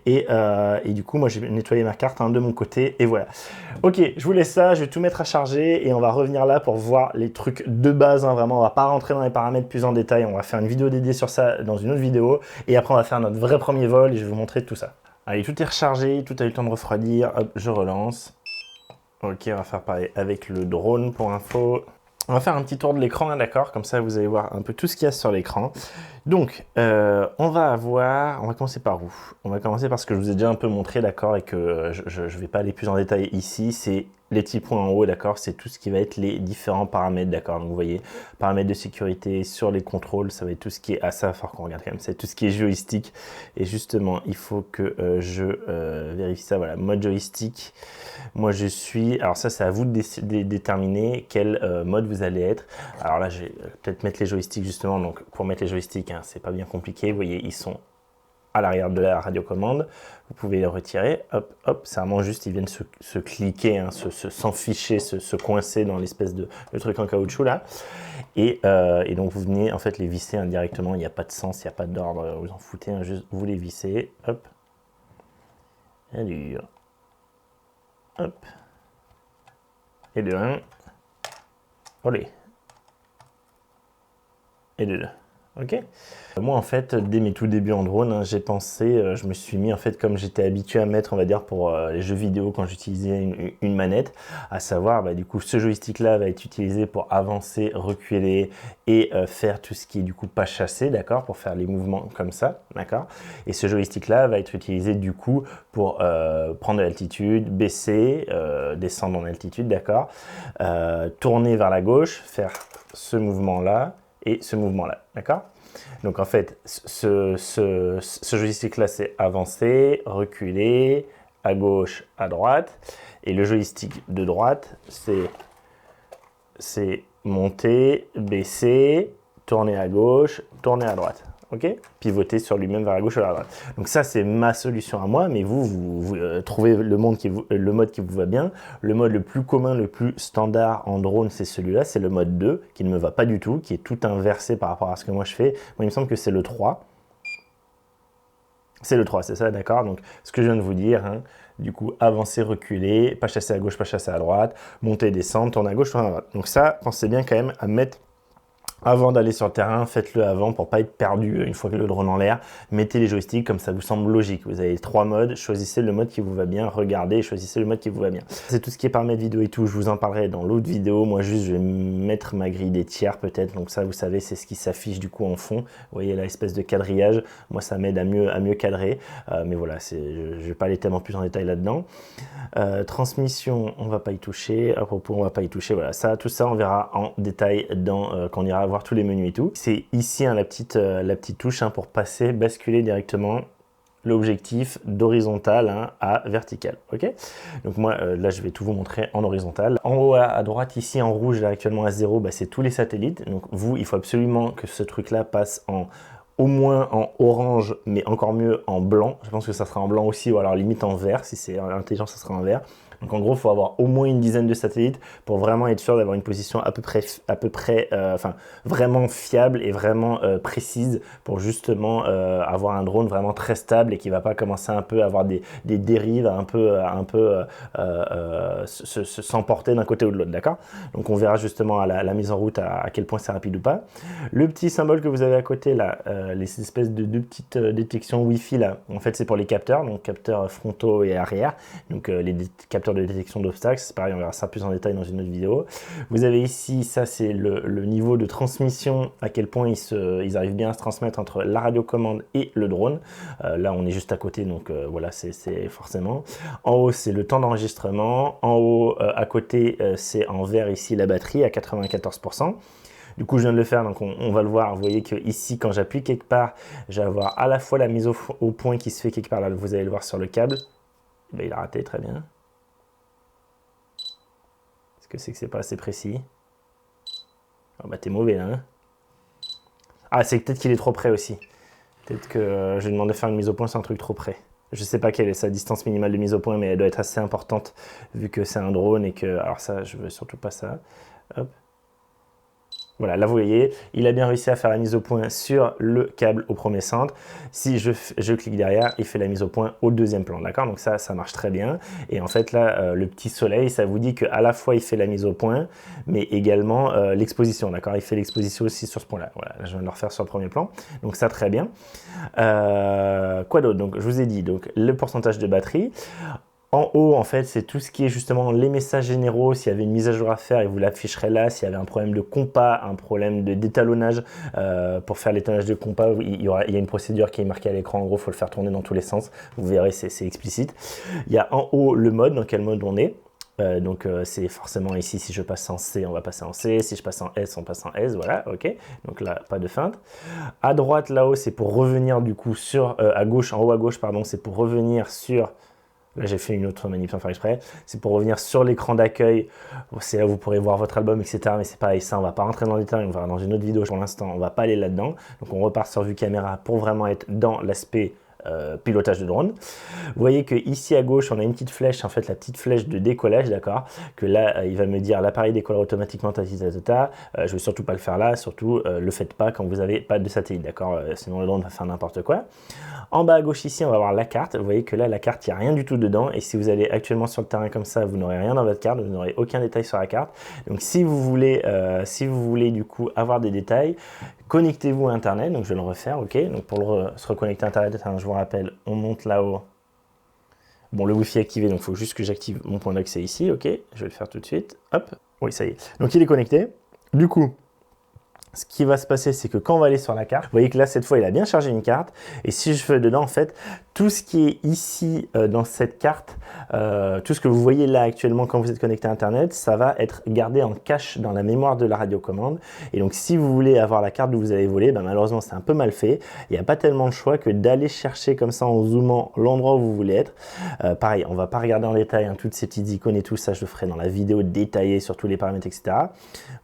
Et du coup, moi j'ai nettoyé ma carte, hein, de mon côté, et voilà. Ok, je vous laisse ça, je vais tout mettre à charger et on va revenir là pour voir les trucs de base, hein, vraiment. On va pas rentrer dans les paramètres plus en détail, on va faire une vidéo dédiée sur ça dans une autre vidéo et après on va faire notre vrai premier vol et je vais vous montrer tout ça. Allez, tout est rechargé, tout a eu le temps de refroidir. Hop, je relance. Ok, on va faire pareil avec le drone pour info. On va faire un petit tour de l'écran, hein, d'accord? Comme ça, vous allez voir un peu tout ce qu'il y a sur l'écran. Donc, on va commencer par où? On va commencer par ce que je vous ai déjà un peu montré, d'accord? Et que je ne vais pas aller plus en détail ici. C'est les petits points en haut, d'accord? C'est tout ce qui va être les différents paramètres, d'accord? Donc, vous voyez, paramètres de sécurité sur les contrôles, ça va être tout ce qui est... Ah, ça, il va falloir qu'on regarde quand même. C'est tout ce qui est joystick. Et justement, il faut que je vérifie ça. Voilà, mode joystick. Moi, je suis... Alors ça, c'est à vous de déterminer quel mode vous allez être. Alors là, je vais peut-être mettre les joysticks, justement. Donc, pour mettre les joysticks, hein, c'est pas bien compliqué. Vous voyez, ils sont à l'arrière de la radiocommande. Vous pouvez les retirer, hop, hop, c'est vraiment juste, ils viennent se cliquer, hein, s'enficher, se coincer dans l'espèce de truc en caoutchouc là. Et donc vous venez en fait les visser indirectement, il n'y a pas de sens, il n'y a pas d'ordre, vous en foutez, hein, juste vous les vissez, hop, et dur, hop, et de 1, olé, et de 2. Ok. Moi en fait, dès mes tout débuts en drone, hein, j'ai pensé, je me suis mis en fait comme j'étais habitué à mettre, on va dire pour les jeux vidéo quand j'utilisais une manette, à savoir du coup ce joystick là va être utilisé pour avancer, reculer et faire tout ce qui est du coup pas chasser, d'accord, pour faire les mouvements comme ça, d'accord. Et ce joystick là va être utilisé du coup pour prendre de l'altitude, baisser, descendre en altitude, d'accord, tourner vers la gauche, faire ce mouvement là et ce mouvement-là, d'accord? Donc en fait, ce joystick-là, c'est avancer, reculer, à gauche, à droite. Et le joystick de droite, c'est monter, baisser, tourner à gauche, tourner à droite. Ok, pivoter sur lui-même vers la gauche ou vers la droite. Donc ça, c'est ma solution à moi, mais vous trouvez le mode qui vous va bien. Le mode le plus commun, le plus standard en drone, c'est celui-là, c'est le mode 2, qui ne me va pas du tout, qui est tout inversé par rapport à ce que moi je fais. Moi, il me semble que c'est le 3. C'est le 3, c'est ça, d'accord? Donc, ce que je viens de vous dire, hein, du coup, avancer, reculer, pas chasser à gauche, pas chasser à droite, monter, descendre, tourner à gauche, tourner à droite. Donc ça, pensez bien quand même à mettre avant d'aller sur le terrain, faites-le avant pour pas être perdu une fois que le drone en l'air. Mettez les joysticks comme ça vous semble logique. Vous avez 3 modes, choisissez le mode qui vous va bien, regardez et choisissez le mode qui vous va bien. C'est tout ce qui est paramètres vidéo et tout, je vous en parlerai dans l'autre vidéo. Moi juste je vais mettre ma grille des tiers peut-être, donc ça vous savez c'est ce qui s'affiche du coup en fond. Vous voyez là, espèce de quadrillage, moi ça m'aide à mieux cadrer, mais voilà, je vais pas aller tellement plus en détail là-dedans. Transmission, on va pas y toucher, à propos on va pas y toucher, voilà, ça, tout ça on verra en détail quand on ira voir tous les menus et tout. C'est ici hein, la petite touche hein, pour passer, basculer directement l'objectif d'horizontal hein, à vertical. Ok. Donc moi là je vais tout vous montrer en horizontal. En haut à droite ici en rouge là actuellement à 0, c'est tous les satellites. Donc vous il faut absolument que ce truc là passe au moins en orange, mais encore mieux en blanc. Je pense que ça sera en blanc aussi, ou alors limite en vert. Si c'est intelligent, ça sera en vert. Donc en gros, il faut avoir au moins une dizaine de satellites pour vraiment être sûr d'avoir une position à peu près enfin, vraiment fiable et vraiment précise pour justement avoir un drone vraiment très stable et qui ne va pas commencer un peu à avoir des dérives, un peu s'emporter d'un côté ou de l'autre, d'accord? Donc on verra justement à la mise en route à quel point c'est rapide ou pas. Le petit symbole que vous avez à côté là, les espèces de deux petites détections Wi-Fi là, en fait c'est pour les capteurs, donc capteurs frontaux et arrière, donc les capteurs de détection d'obstacles, c'est pareil, on verra ça plus en détail dans une autre vidéo. Vous avez ici, ça c'est le niveau de transmission, à quel point ils arrivent bien à se transmettre entre la radiocommande et le drone. Là on est juste à côté, donc voilà, c'est forcément. En haut c'est le temps d'enregistrement, en haut à côté c'est en vert ici la batterie à 94%. Du coup, je viens de le faire, donc on va le voir. Vous voyez que ici, quand j'appuie quelque part, je vais avoir à la fois la mise au point qui se fait quelque part là. Vous allez le voir sur le câble. Il a raté, très bien. Est-ce que c'est pas assez précis? Oh, t'es mauvais là. Hein, ah, c'est peut-être qu'il est trop près aussi. Peut-être que je lui demande de faire une mise au point, c'est un truc trop près. Je sais pas quelle est sa distance minimale de mise au point, mais elle doit être assez importante vu que c'est un drone et que... Alors ça, je veux surtout pas ça. Hop. Voilà, là vous voyez, il a bien réussi à faire la mise au point sur le câble au premier centre. Si je clique derrière, il fait la mise au point au deuxième plan, d'accord? Donc ça marche très bien. Et en fait là, le petit soleil, ça vous dit qu'à la fois il fait la mise au point, mais également l'exposition, d'accord? Il fait l'exposition aussi sur ce point-là. Voilà, là, je viens de le refaire sur le premier plan. Donc ça, très bien. Quoi d'autre? Donc je vous ai dit donc le pourcentage de batterie. En haut, en fait, c'est tout ce qui est justement les messages généraux. S'il y avait une mise à jour à faire, il vous l'afficherait là. S'il y avait un problème de compas, un problème de d'étalonnage, pour faire l'étalonnage de compas, il y a une procédure qui est marquée à l'écran. En gros, il faut le faire tourner dans tous les sens. Vous verrez, c'est explicite. Il y a en haut le mode, dans quel mode on est. Donc c'est forcément ici, si je passe en C, on va passer en C. Si je passe en S, on passe en S. Voilà, ok. Donc là, pas de feinte. À droite, là-haut, c'est pour revenir du coup sur... à gauche, en haut à gauche, pardon, c'est pour revenir sur... Là, j'ai fait une autre manip sans faire exprès. C'est pour revenir sur l'écran d'accueil. C'est là où vous pourrez voir votre album, etc. Mais c'est pareil, ça, on va pas rentrer dans le détail. On va dans une autre vidéo pour l'instant. On va pas aller là-dedans. Donc, on repart sur vue caméra pour vraiment être dans l'aspect pilotage de drone. Vous voyez que ici à gauche, on a une petite flèche, en fait la petite flèche de décollage, d'accord, que là, il va me dire l'appareil décolle automatiquement, je vais surtout pas le faire là, surtout le faites pas quand vous n'avez pas de satellite, d'accord, sinon le drone va faire n'importe quoi. En bas à gauche ici, on va voir la carte. Vous voyez que là, la carte, il n'y a rien du tout dedans. Et si vous allez actuellement sur le terrain comme ça, vous n'aurez rien dans votre carte, vous n'aurez aucun détail sur la carte. Donc si vous voulez du coup avoir des détails, connectez-vous à Internet. Donc je vais le refaire, ok. Donc pour se reconnecter à Internet, je vous rappelle, on monte là-haut. Bon, le Wi-Fi est activé, donc il faut juste que j'active mon point d'accès ici, ok. Je vais le faire tout de suite. Hop, oui, ça y est. Donc il est connecté. Du coup, ce qui va se passer, c'est que quand on va aller sur la carte, vous voyez que là, cette fois, il a bien chargé une carte. Et si je fais dedans, en fait, tout ce qui est ici dans cette carte, tout ce que vous voyez là actuellement quand vous êtes connecté à Internet, ça va être gardé en cache dans la mémoire de la radiocommande. Et donc, si vous voulez avoir la carte d'où vous avez volé, ben, malheureusement, c'est un peu mal fait. Il n'y a pas tellement de choix que d'aller chercher comme ça en zoomant l'endroit où vous voulez être. Pareil, on ne va pas regarder en détail toutes ces petites icônes et tout ça, je le ferai dans la vidéo détaillée sur tous les paramètres, etc.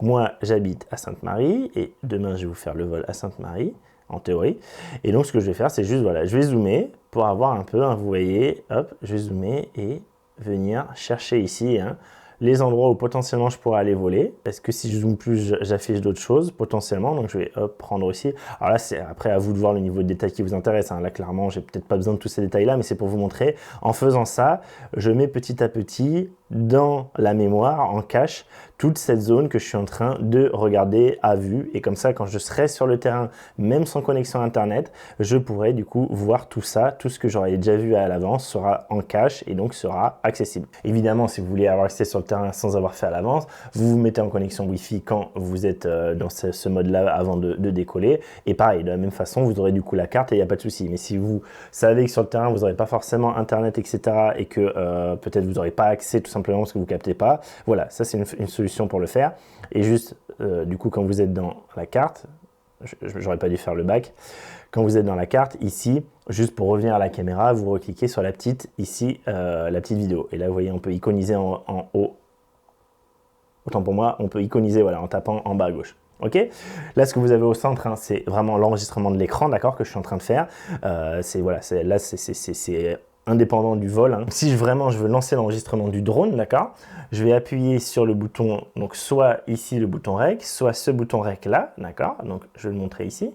Moi, j'habite à Sainte-Marie. Et demain, je vais vous faire le vol à Sainte-Marie, en théorie. Et donc, ce que je vais faire, c'est juste, voilà, je vais zoomer pour avoir un peu, vous voyez, hop, je vais zoomer et venir chercher ici, les endroits où potentiellement je pourrais aller voler. Parce que si je zoome plus, j'affiche d'autres choses potentiellement. Donc je vais prendre aussi. Alors là, c'est après à vous de voir le niveau de détail qui vous intéresse. Là, clairement, j'ai peut-être pas besoin de tous ces détails-là, mais c'est pour vous montrer. En faisant ça, je mets petit à petit dans la mémoire, en cache, toute cette zone que je suis en train de regarder à vue. Et comme ça, quand je serai sur le terrain, même sans connexion Internet, je pourrai du coup voir tout ça. Tout ce que j'aurais déjà vu à l'avance sera en cache et donc sera accessible. Évidemment, si vous voulez avoir accès sur le terrain sans avoir fait à l'avance, vous vous mettez en connexion Wi-Fi quand vous êtes dans ce mode-là avant de décoller. Et pareil, de la même façon, vous aurez du coup la carte et il n'y a pas de souci. Mais si vous savez que sur le terrain, vous n'aurez pas forcément Internet, etc. et que peut-être vous n'aurez pas accès tout simplement parce que vous ne captez pas, voilà, ça c'est une solution pour le faire. Et juste, du coup, quand vous êtes dans la carte, j'aurais pas dû faire le back, quand vous êtes dans la carte, ici, juste pour revenir à la caméra, vous recliquez sur la petite, ici, la petite vidéo. Et là, vous voyez, on peut iconiser en haut. Autant pour moi, on peut iconiser voilà, en tapant en bas à gauche. Ok, là ce que vous avez au centre, c'est vraiment l'enregistrement de l'écran, d'accord, que je suis en train de faire. Voilà, là c'est indépendant du vol. Si vraiment je veux lancer l'enregistrement du drone, d'accord, je vais appuyer sur le bouton, donc soit ici le bouton REC, soit ce bouton REC là, d'accord. Donc je vais le montrer ici.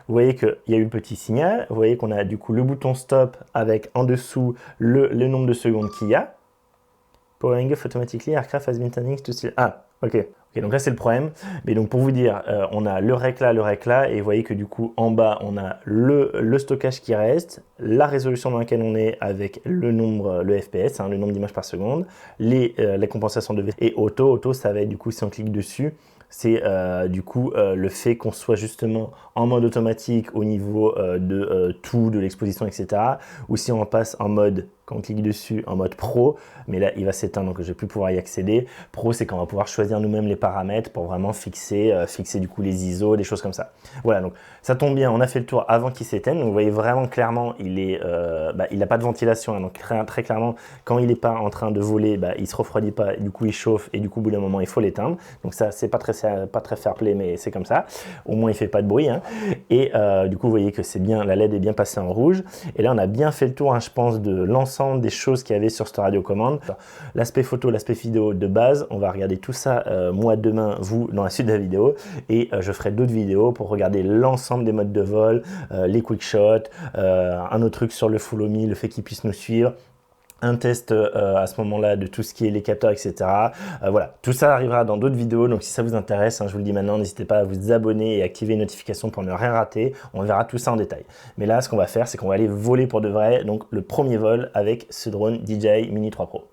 Vous voyez qu'il y a eu le petit signal. Vous voyez qu'on a du coup le bouton stop avec en dessous le nombre de secondes qu'il y a. Powering off automatically, aircraft has been turning to still. Ah, ok. Donc là c'est le problème, mais donc pour vous dire, on a le rec là, et vous voyez que du coup en bas on a le stockage qui reste, la résolution dans laquelle on est avec le nombre, le FPS, le nombre d'images par seconde, les compensations de V et auto ça va être du coup si on clique dessus, c'est du coup le fait qu'on soit justement en mode automatique au niveau de l'exposition, etc. Ou si on passe en mode, quand on clique dessus, en mode pro, mais là il va s'éteindre donc je vais plus pouvoir y accéder. Pro, c'est quand on va pouvoir choisir nous-mêmes les paramètres pour vraiment fixer du coup les ISO, des choses comme ça. Voilà, donc ça tombe bien, on a fait le tour avant qu'il s'éteigne. Donc vous voyez vraiment clairement, il n'a pas de ventilation, donc très clairement, quand il n'est pas en train de voler, il se refroidit pas, du coup il chauffe et du coup au bout d'un moment il faut l'éteindre. Donc ça c'est pas très fair play, mais c'est comme ça. Au moins il fait pas de bruit. Et du coup vous voyez que c'est bien, la LED est bien passée en rouge. Et là on a bien fait le tour, je pense, de l'ensemble des choses qu'il y avait sur cette radiocommande. L'aspect photo, l'aspect vidéo de base, on va regarder tout ça moi demain, vous dans la suite de la vidéo, et je ferai d'autres vidéos pour regarder l'ensemble des modes de vol, les quick shots, un autre truc sur le follow me, le fait qu'il puisse nous suivre, un test à ce moment-là de tout ce qui est les capteurs, etc. Voilà, tout ça arrivera dans d'autres vidéos, donc si ça vous intéresse, je vous le dis maintenant, n'hésitez pas à vous abonner et activer les notifications pour ne rien rater. On verra tout ça en détail. Mais là, ce qu'on va faire, c'est qu'on va aller voler pour de vrai, donc le premier vol avec ce drone DJI Mini 3 Pro.